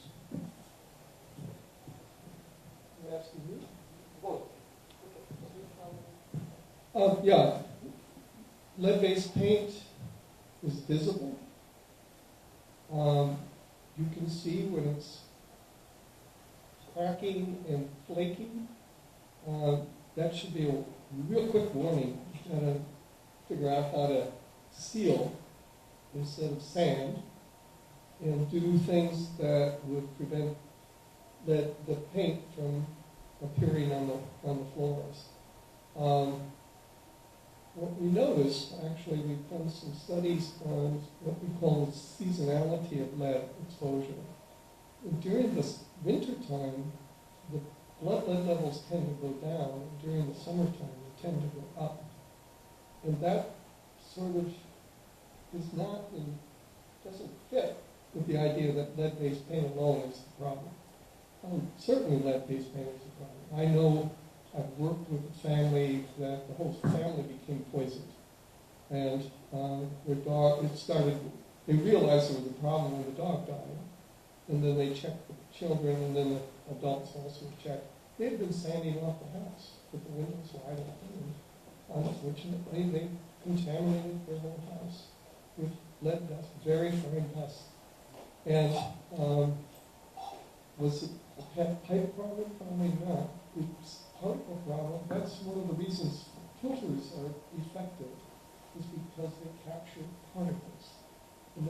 Speaker 3: You're asking me? Yeah. Lead-based paint is visible. You can see when it's cracking and flaking. That should be a real quick warning. You gotta figure out how to seal instead of sand, and do things that would prevent the paint from appearing on the floors. What we noticed, actually, we've done some studies on what we call the seasonality of lead exposure. And during this winter time, the blood lead levels tend to go down, and during the summertime, they tend to go up. And that sort of doesn't fit with the idea that lead-based paint alone is the problem. Certainly lead-based paint is the problem. I know I've worked with a family that the whole family became poisoned. And their dog, they realized there was a problem when the dog died. And then they checked the children, and then the adults also checked. They had been sanding off the house with the windows wide open. And unfortunately, they contaminated their whole house with lead dust, very fine dust. And was it a pipe problem? Probably not. It's particle problem. That's one of the reasons filters are effective, is because they capture particles. And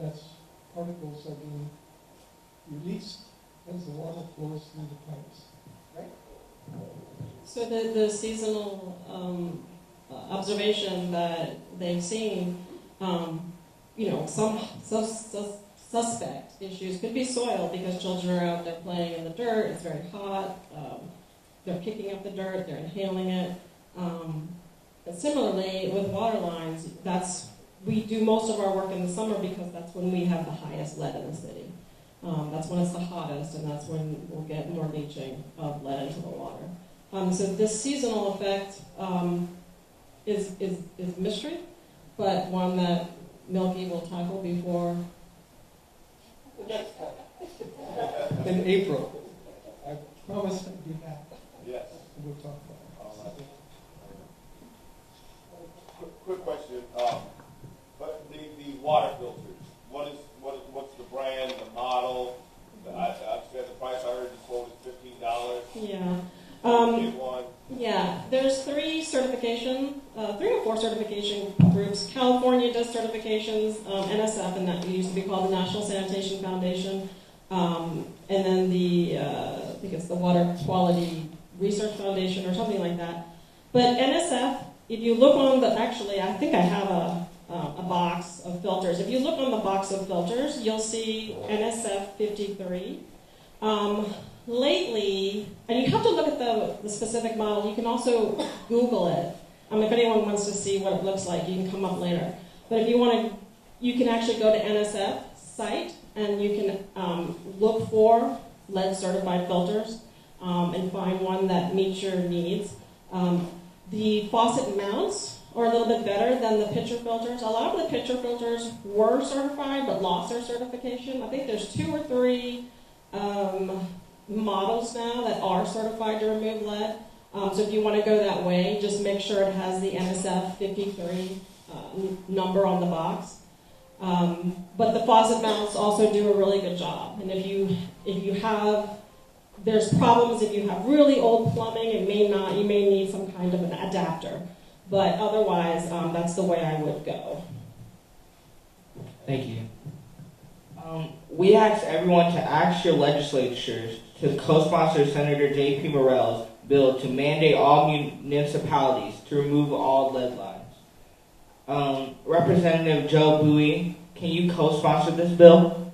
Speaker 3: particles are being released as the water flows through the pipes. Right?
Speaker 2: So the seasonal observation that they've seen, some suspect issues could be soil, because children are out there playing in the dirt, it's very hot, they're kicking up the dirt, they're inhaling it. Similarly, with water lines, we do most of our work in the summer because that's when we have the highest lead in the city. That's when it's the hottest, and that's when we'll get more leaching of lead into the water. So this seasonal effect is mystery, but one that Mielke will tackle before.
Speaker 3: In April. I promise I'll be back.
Speaker 1: Yes.
Speaker 3: We'll talk about it.
Speaker 1: Quick question. But the water filters. What's the brand, the model? I said the price I heard you quote is $15.
Speaker 2: Yeah.
Speaker 1: Get one.
Speaker 2: Yeah, there's three or four certification groups. California does certifications, NSF, and that used to be called the National Sanitation Foundation. And then I think it's the Water Quality Research Foundation or something like that. But NSF, if you look on actually, I think I have a box of filters. If you look on the box of filters, you'll see NSF 53. Lately, and you have to look at the specific model. You can also Google it. If anyone wants to see what it looks like, you can come up later. But if you want to, you can actually go to NSF site and you can look for lead certified filters and find one that meets your needs. The faucet mounts are a little bit better than the pitcher filters. A lot of the pitcher filters were certified but lost their certification. I think there's 2 or 3 models now that are certified to remove lead. So if you want to go that way, just make sure it has the NSF 53 number on the box. But the faucet mounts also do a really good job. And if you have, there's problems if you have really old plumbing, you may need some kind of an adapter. But otherwise, that's the way I would go.
Speaker 6: Thank you. We asked everyone to ask your legislatures to co-sponsor Senator J.P. Morell's bill to mandate all municipalities to remove all lead lines. Representative Joe Bowie, can you co-sponsor this bill?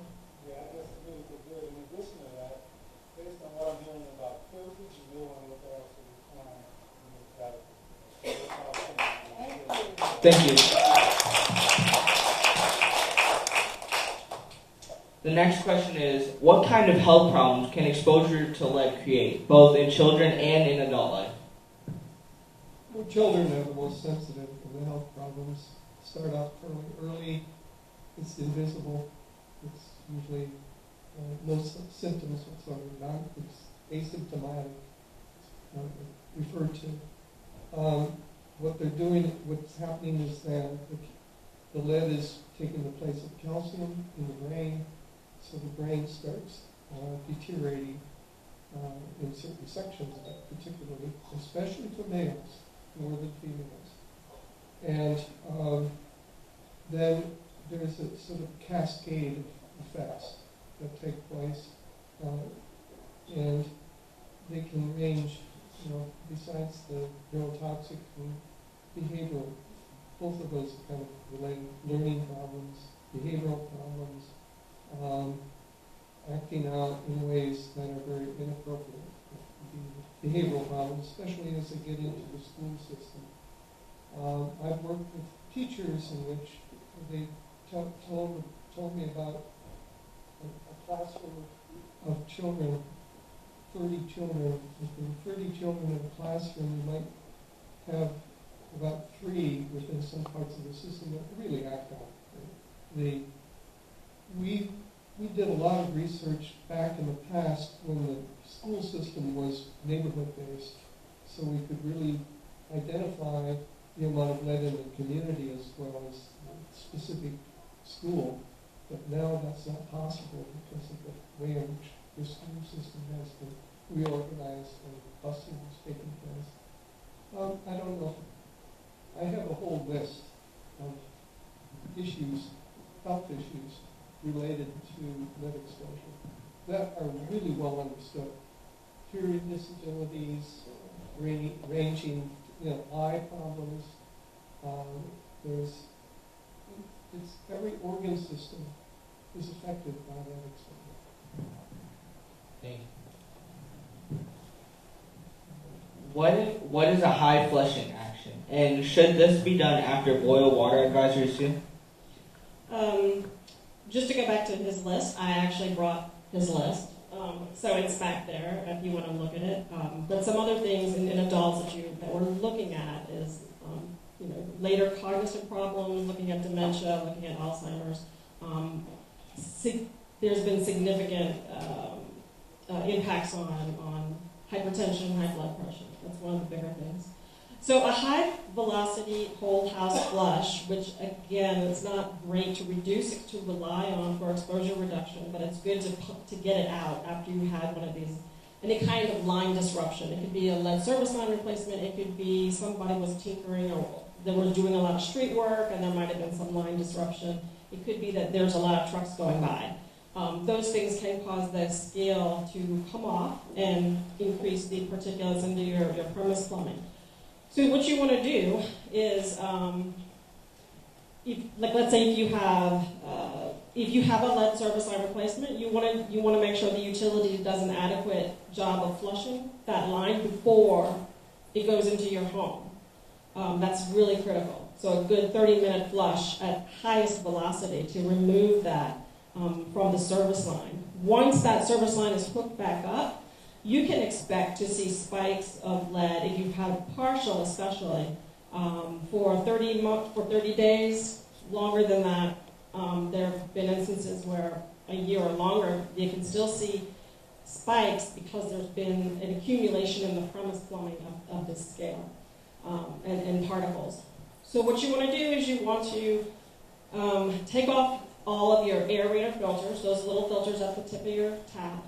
Speaker 9: Yeah, I guess it really could do it. In addition to that, based on what I'm hearing about filters, you will want to look at also the
Speaker 6: Thank you. The next question is, what kind of health problems can exposure to lead create, both in children and in adult life?
Speaker 3: Well, children are the most sensitive to the health problems. Start off fairly early. It's invisible. It's usually no symptoms whatsoever. It's asymptomatic. It's referred to. What they're doing, what's happening is that the lead is taking the place of calcium in the brain, so the brain starts deteriorating in certain sections of it, particularly, especially for males more than females. And then there's a sort of cascade of effects that take place, and they can range, besides the neurotoxic and behavioral, both of those kind of related learning problems, behavioral problems, acting out in ways that are very inappropriate. The behavioral problems, especially as they get into the school system. I've worked with teachers in which they told me about a classroom of children, 30 children. If there are 30 children in a classroom, you might have about 3 within some parts of the system that really act out. We did a lot of research back in the past when the school system was neighborhood-based, so we could really identify the amount of lead in the community as well as a specific school. But now that's not possible because of the way in which the school system has been reorganized and busing has taken place. I don't know. I have a whole list of issues, health issues, related to lead exposure that are really well understood. Hearing disabilities, ranging, eye problems. It's every organ system is affected by lead exposure.
Speaker 6: Thank you. What is a high flushing action? And should this be done after boil water advisory soon?
Speaker 2: Just to go back to his list, I actually brought his list. So it's back there if you want to look at it. But some other things in adults that we're looking at is later cognitive problems, looking at dementia, looking at Alzheimer's. There's been significant impacts on hypertension, high blood pressure. That's one of the bigger things. So a high velocity whole house flush, which again is not great to reduce it to rely on for exposure reduction, but it's good to get it out after you had one of these, any kind of line disruption. It could be a lead service line replacement, it could be somebody was tinkering or they were doing a lot of street work and there might have been some line disruption. It could be that there's a lot of trucks going by. Those things can cause the scale to come off and increase the particulates into your premise plumbing. So what you want to do is, let's say if you have a lead service line replacement, you want to make sure the utility does an adequate job of flushing that line before it goes into your home. That's really critical. So a good 30-minute flush at highest velocity to remove that from the service line. Once that service line is hooked back up, you can expect to see spikes of lead if you've had partial, especially for 30 days. Longer than that, there have been instances where a year or longer, you can still see spikes because there's been an accumulation in the premise plumbing of this scale and particles. So what you want to do is you want to take off all of your aerator filters, those little filters at the tip of your tap,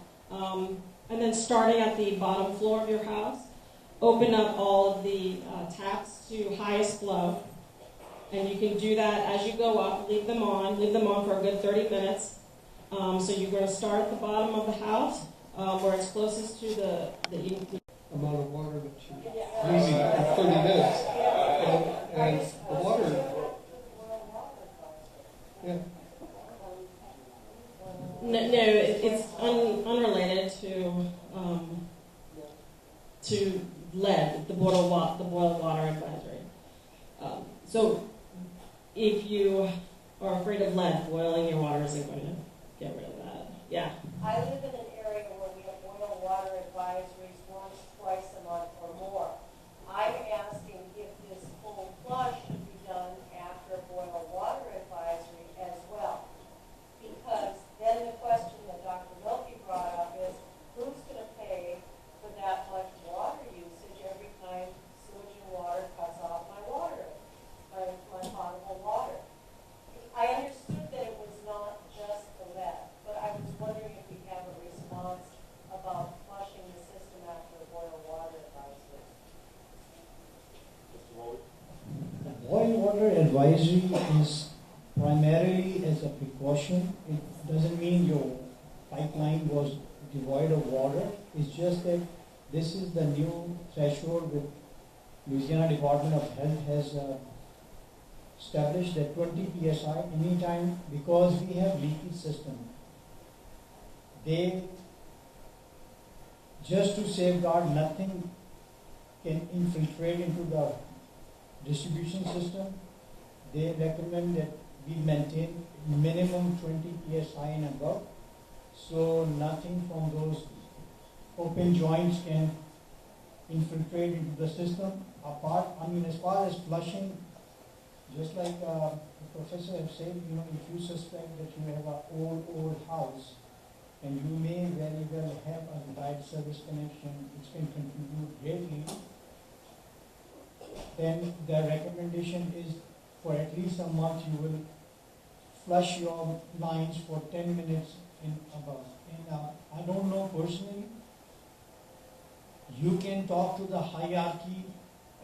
Speaker 2: and then starting at the bottom floor of your house, open up all of the taps to highest flow. And you can do that as you go up, leave them on for a good 30 minutes. So you're going to start at the bottom of the house, where it's closest to the
Speaker 3: amount of water that you're using in 30 minutes. And the water, yeah.
Speaker 2: No, it's unrelated to lead, the boil water advisory. So if you are afraid of lead, boiling your water isn't going to get rid of that. Yeah.
Speaker 10: I live in an area where we have boil water advisories once, twice a month or more. I'm asking if this full flush should be done after boil water advisory as well. Because then the question that Dr. Mielke brought up is, who's going to pay for that much water usage every time sewage and water cuts off my water, my potable water? I understood that it was not just the lead, but I was wondering if we have a response about flushing the system after boil water advisory.
Speaker 4: The boil water advisory is primarily as a precaution. It doesn't mean your pipeline was devoid of water. It's just that this is the new threshold that Louisiana Department of Health has established, that 20 psi anytime, because we have leaky system. They, just to safeguard nothing can infiltrate into the distribution system, they recommend that we maintain minimum 20 psi and above, so nothing from those open joints can infiltrate into the system. As far as flushing, just like the professor have said, if you suspect that you have an old house and you may very well have a lead service connection which can contribute greatly, then the recommendation is for at least a month you will flush your lines for 10 minutes and above. And I don't know personally, you can talk to the hierarchy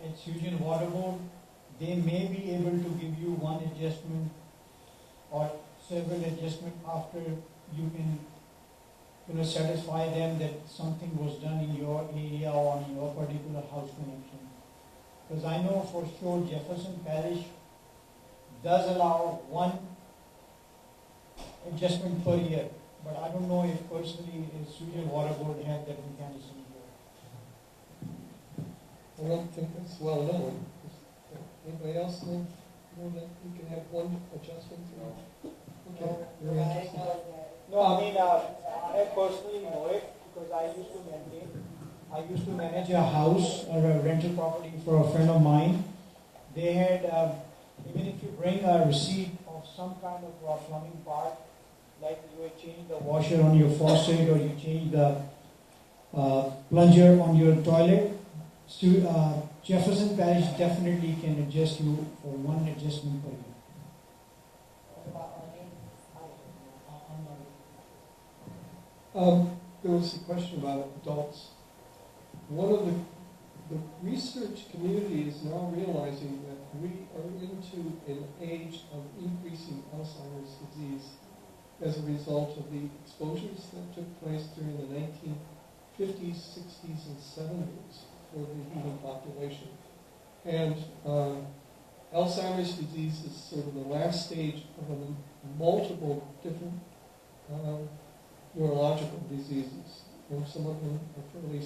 Speaker 4: at Fusion Water Board. They may be able to give you one adjustment or several adjustments after you can satisfy them that something was done in your area or on your particular house connection. Because I know for sure Jefferson Parish does allow one adjustment per year, but I don't know if personally Fusion Water Board have that mechanism here.
Speaker 3: I don't think that's well known. Anybody else know that you can have one adjustment? Okay.
Speaker 10: I know that.
Speaker 4: No, I mean, I personally know it because I used to manage a house or a rental property for a friend of mine. They had, even if you bring a receipt of some kind of plumbing part, like you change the washer on your faucet or you change the plunger on your toilet, Jefferson Parish definitely can adjust you for one adjustment per year.
Speaker 3: There was a question about adults. One of the research community is now realizing that we are into an age of increasing Alzheimer's disease as a result of the exposures that took place during the 1950s, 60s, and 70s for the human population. And Alzheimer's disease is sort of the last stage of multiple different neurological diseases. And some of them are fairly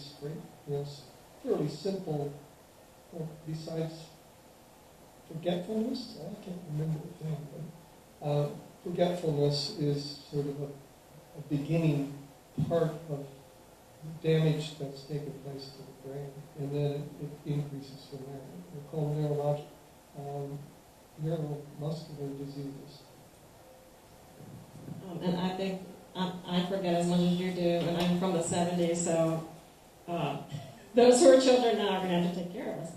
Speaker 3: fairly simple. Besides forgetfulness, I can't remember the thing, but forgetfulness is sort of a beginning part of the damage that's taken place to the brain, and then it increases from there. They're called neuromuscular diseases.
Speaker 2: And I think I forget as much as you do, and I'm from the 70s, so those who are children now are going to have to take care of us.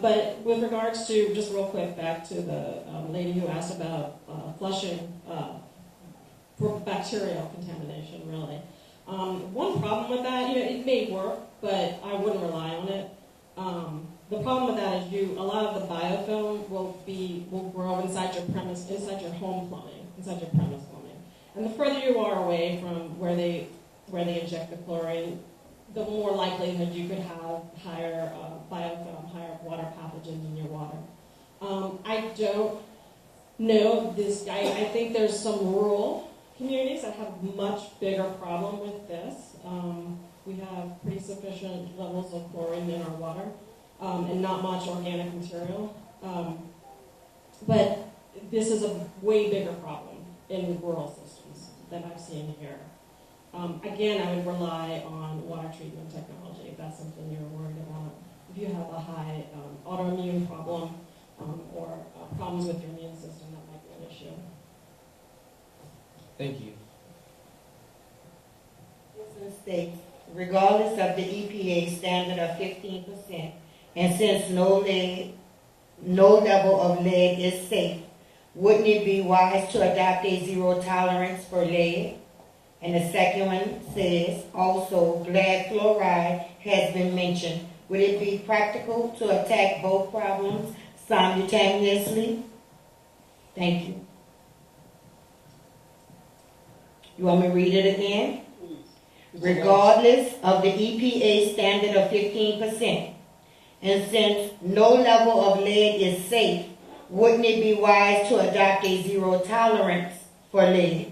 Speaker 2: But with regards to, just real quick, back to the lady who asked about flushing for bacterial contamination, really. One problem with that, it may work, but I wouldn't rely on it. The problem with that is a lot of the biofilm will grow inside your premise, inside your home plumbing, inside your premise plumbing. And the further you are away from where they inject the chlorine, the more likelihood you could have higher biofilm, higher water pathogens in your water. I don't know this. I think there's some rural communities that have much bigger problem with this. We have pretty sufficient levels of chlorine in our water, and not much organic material. But this is a way bigger problem in rural systems than I've seen here. Again, I would rely on water treatment technology if that's something you're worried about. If you have a high autoimmune problem or problems with your immune system, that might be an issue.
Speaker 6: Thank you.
Speaker 5: States, regardless of the EPA standard of 15%, and since no level of lead is safe, wouldn't it be wise to adopt a zero tolerance for lead? And the second one says, also, lead fluoride has been mentioned. Would it be practical to attack both problems simultaneously? Thank you. You want me to read it again? Regardless of the EPA standard of 15%, and since no level of lead is safe, wouldn't it be wise to adopt a zero tolerance for lead?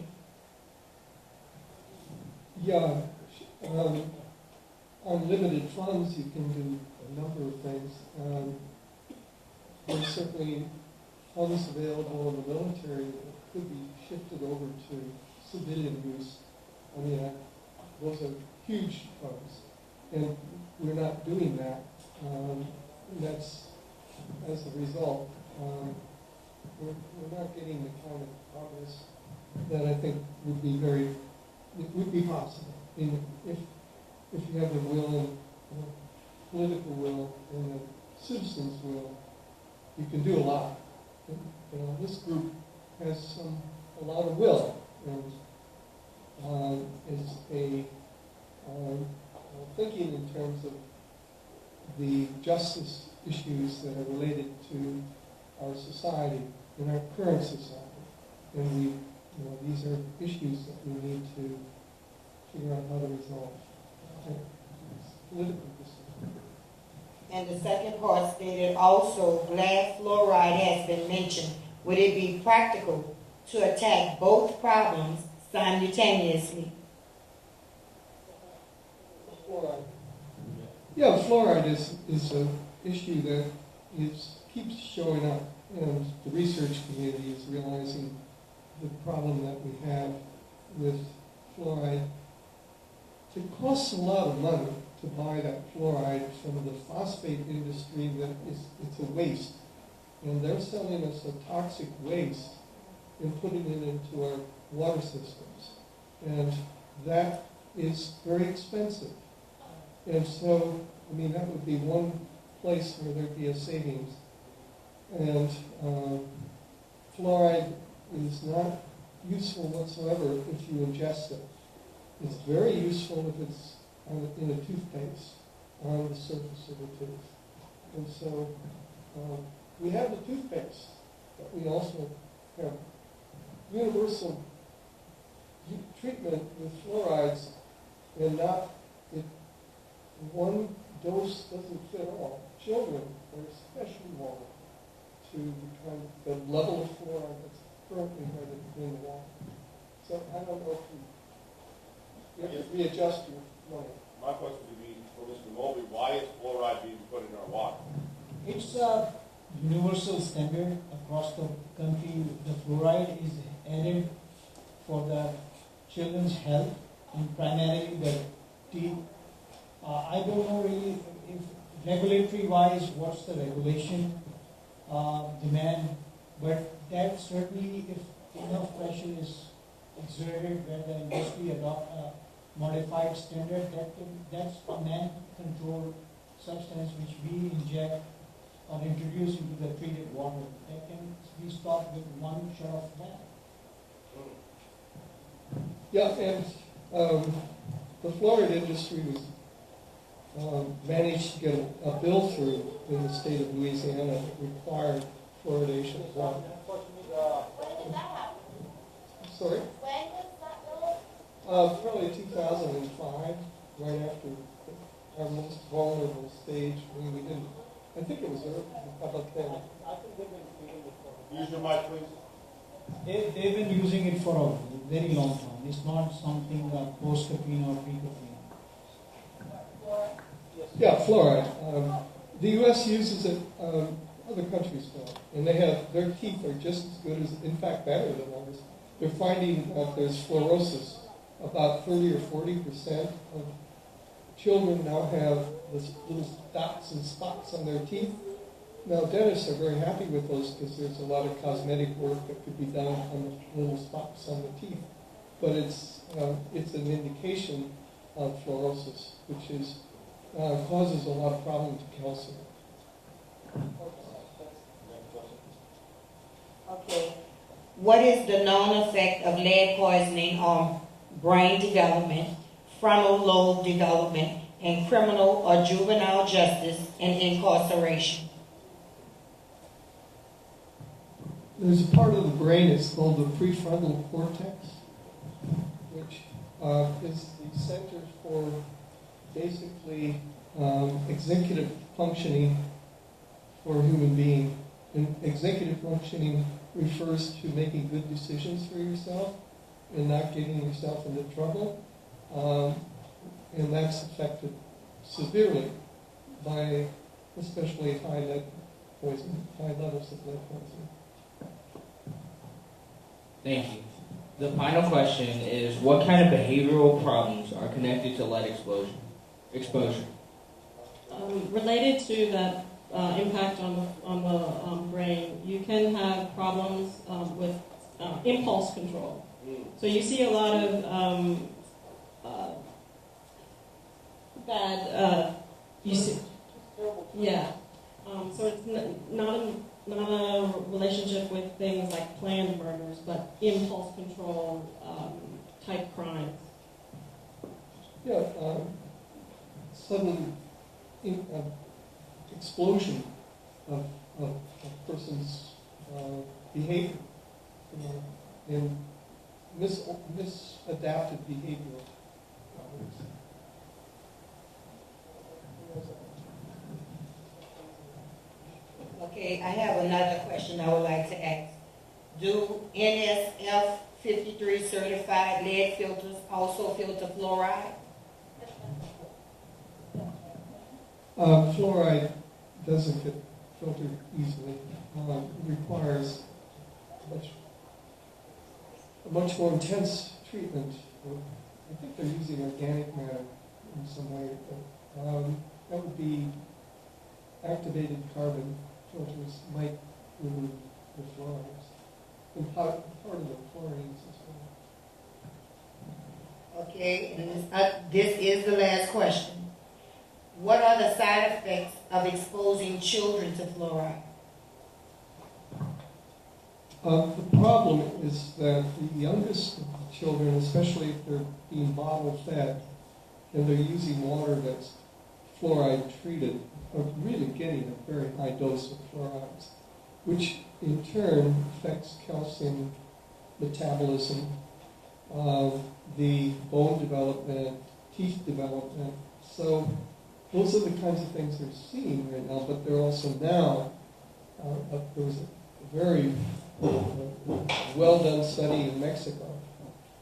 Speaker 3: Yeah, on limited funds, you can do a number of things. There's certainly funds available in the military that could be shifted over to civilian use. I mean, those are huge funds, and we're not doing that. That's as a result, we're not getting the kind of progress that I think would be possible. And if you have the will and political will and the citizens' will, you can do a lot. This group has a lot of will, and is thinking in terms of the justice issues that are related to our society, in our current society. And these are issues that we need to figure out how to resolve. It's political decision.
Speaker 5: And the second part stated also, lead fluoride has been mentioned. Would it be practical to attack both problems simultaneously?
Speaker 3: Fluoride. Yeah, fluoride is an issue that keeps showing up, and the research community is realizing the problem that we have with fluoride. It costs a lot of money to buy that fluoride from the phosphate industry that it's a waste. And they're selling us a toxic waste and putting it into our water systems. And that is very expensive. And so, I mean, that would be one place where there'd be a savings. And fluoride is not useful whatsoever if you ingest it. It's very useful if it's in a toothpaste on the surface of the tooth. And so we have the toothpaste, but we also have universal treatment with fluorides, and not if one dose doesn't fit all. Children are especially vulnerable to the level of fluoride that's currently in the water. So I don't know if you have to readjust your money.
Speaker 1: My question would be for Mr. Moby, why is fluoride being put in our water?
Speaker 4: It's a universal standard across the country. The fluoride is added for the children's health and primarily the teeth. I don't know really if regulatory wise what's the regulation demand, but that certainly if enough pressure is exerted where the industry adopt a modified standard, that's a man-controlled substance which we inject or introduce into the treated water. That can be stopped with one shot of that.
Speaker 3: Yeah, and the fluoride industry was managed to get a bill through in the state of Louisiana that required fluoridation of water.
Speaker 10: When did that happen?
Speaker 3: Sorry?
Speaker 10: When was that bill?
Speaker 3: Probably 2005, right after our most vulnerable stage. We didn't. I think it was early, about then.
Speaker 9: I think they've been feeding it for
Speaker 1: Use your mic, please.
Speaker 4: They've been using it for a very long time. It's not something post-Katrina or pre-Katrina.
Speaker 3: Yeah, fluoride. The U.S. uses it. Other countries don't, and their teeth are just as good as, in fact, better than ours. They're finding that there's fluorosis. About 30 or 40% of children now have this little dots and spots on their teeth. Now, dentists are very happy with those because there's a lot of cosmetic work that could be done on the little spots on the teeth. But it's an indication of fluorosis, which is causes a lot of problems with calcium.
Speaker 5: Okay. What is the known effect of lead poisoning on brain development, frontal lobe development, and criminal or juvenile justice and incarceration?
Speaker 3: There's a part of the brain, it's called the prefrontal cortex, which is the center for basically executive functioning for a human being. And executive functioning refers to making good decisions for yourself and not getting yourself into trouble. And that's affected severely by especially high levels of lead poisoning.
Speaker 6: Thank you. The final question is, what kind of behavioral problems are connected to lead exposure?
Speaker 2: Related to that impact on the brain, you can have problems with impulse control. So you see a lot of bad. You see, yeah. So it's not a relationship with things like planned murders, but impulse control type crimes.
Speaker 3: Yeah, sudden explosion of a person's behavior, and misadapted behavior.
Speaker 5: Okay, I have another question I would like to ask. Do NSF 53 certified lead filters also filter fluoride?
Speaker 3: Fluoride doesn't get filtered easily. It requires much a much more intense treatment. I think they're using organic matter in some way, but that would be activated carbon filters might remove the fluorides and part of the chlorines as well.
Speaker 5: Okay, and this is the last question. What are the side effects of exposing children to fluoride?
Speaker 3: The problem is that the youngest of the children, especially if they're being bottle fed and they're using water that's fluoride treated, are really getting a very high dose of fluorides, which in turn affects calcium metabolism, the bone development, teeth development. So those are the kinds of things they're seeing right now, but they're also now, there was a very well-done study in Mexico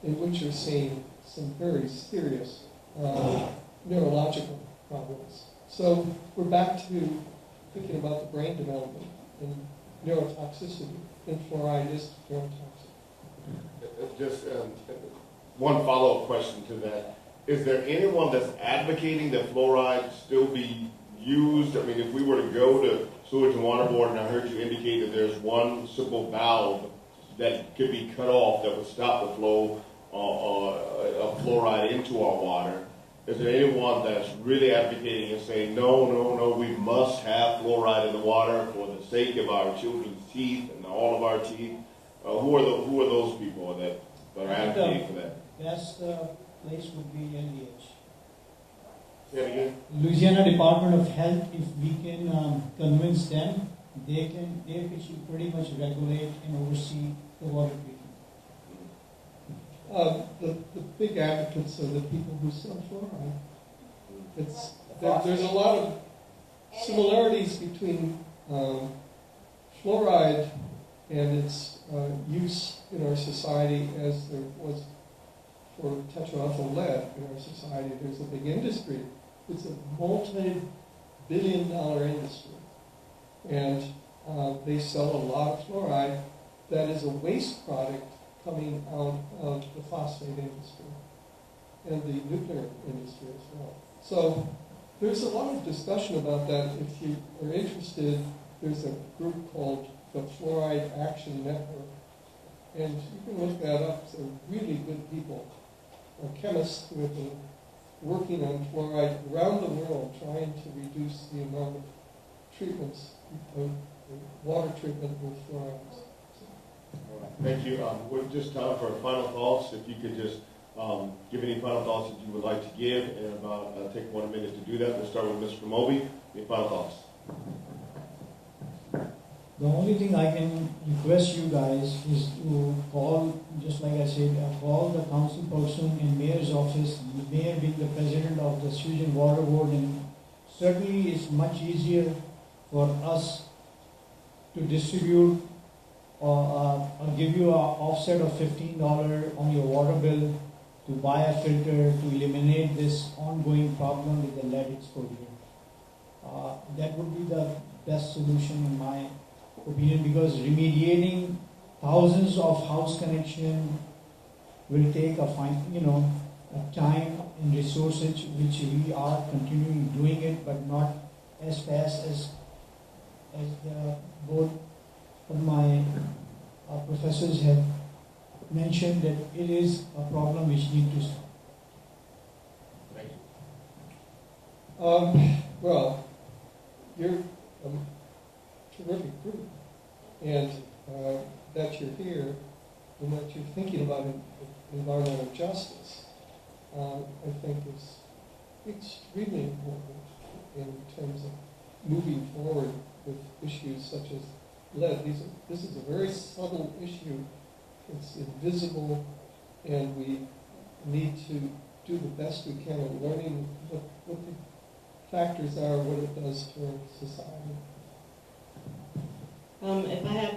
Speaker 3: in which you're seeing some very serious neurological problems. So we're back to thinking about the brain development and neurotoxicity, and fluoride is neurotoxic.
Speaker 1: Just one follow-up question to that. Is there anyone that's advocating that fluoride still be used? I mean, if we were to go to Sewage and Water Board, and I heard you indicate that there's one simple valve that could be cut off that would stop the flow of fluoride into our water, is there anyone that's really advocating and saying, no, we must have fluoride in the water for the sake of our children's teeth and all of our teeth? Who are those people that are advocating for that?
Speaker 4: Best place would be LDH.
Speaker 1: Say it again?
Speaker 4: Louisiana Department of Health, if we can convince them, they should pretty much regulate and oversee the water treatment.
Speaker 3: The big advocates are the people who sell fluoride. There's a lot of similarities between fluoride and its use in our society as there was for tetraethyl lead in our society. There's a big industry. It's a multi-billion-dollar industry. And they sell a lot of fluoride that is a waste product coming out of the phosphate industry and the nuclear industry as well. So there's a lot of discussion about that. If you are interested, there's a group called the Fluoride Action Network. And you can look that up. They're really good people, chemists who have been working on fluoride around the world, trying to reduce the amount of treatments, of water treatment with fluorides.
Speaker 1: All right. Thank you. We're just time for final thoughts. If you could just give any final thoughts that you would like to give, and about take 1 minute to do that. We'll start with Mr. Moby. Any final thoughts?
Speaker 4: The only thing I can request you guys is to call, just like I said, call the council person in mayor's office, the mayor being the president of the Sewage and Water Board, and certainly it's much easier for us to distribute or give you an offset of $15 on your water bill to buy a filter to eliminate this ongoing problem with the lead exposure. That would be the best solution in my opinion, because remediating thousands of house connection will take a time and resources, which we are continuing doing it, but not as fast as the both of my professors have mentioned, that it is a problem which needs to stop.
Speaker 1: Thank you.
Speaker 3: Well, you're a terrific group, and that you're here and that you're thinking about environmental justice, I think is extremely important in terms of moving forward with issues such as lead. This is a very subtle issue. It's invisible, and we need to do the best we can at learning what the factors are, what it does to our society.
Speaker 2: If I have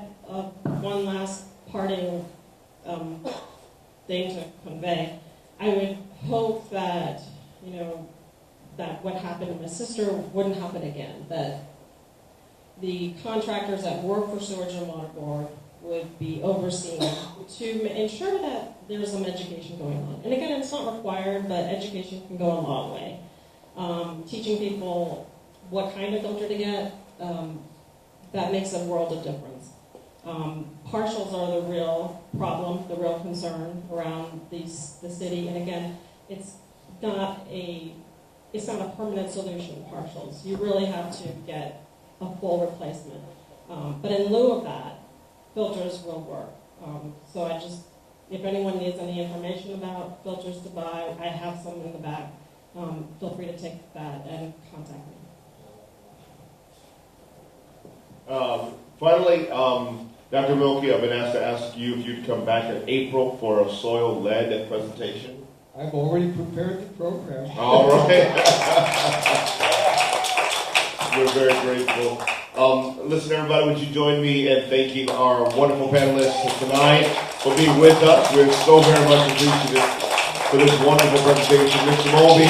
Speaker 2: one last parting thing to convey, I would hope that, that what happened to my sister wouldn't happen again, that the contractors that work for Sewage and Water Board would be overseen to ensure that there's some education going on. And again, it's not required, but education can go a long way. Teaching people what kind of filter to get, that makes a world of difference. Partials are the real problem, the real concern around the city. And again, it's not a permanent solution, partials. You really have to get a full replacement. But in lieu of that, filters will work. So if anyone needs any information about filters to buy, I have some in the back. Feel free to take that and contact me.
Speaker 1: Finally, Dr. Mielke, I've been asked to ask you if you'd come back in April for a soil lead presentation.
Speaker 3: I've already prepared the program.
Speaker 1: All right. We're very grateful. Listen, everybody, would you join me in thanking our wonderful panelists tonight for being with us? We're so very much appreciative for this wonderful presentation. Mr. Moby,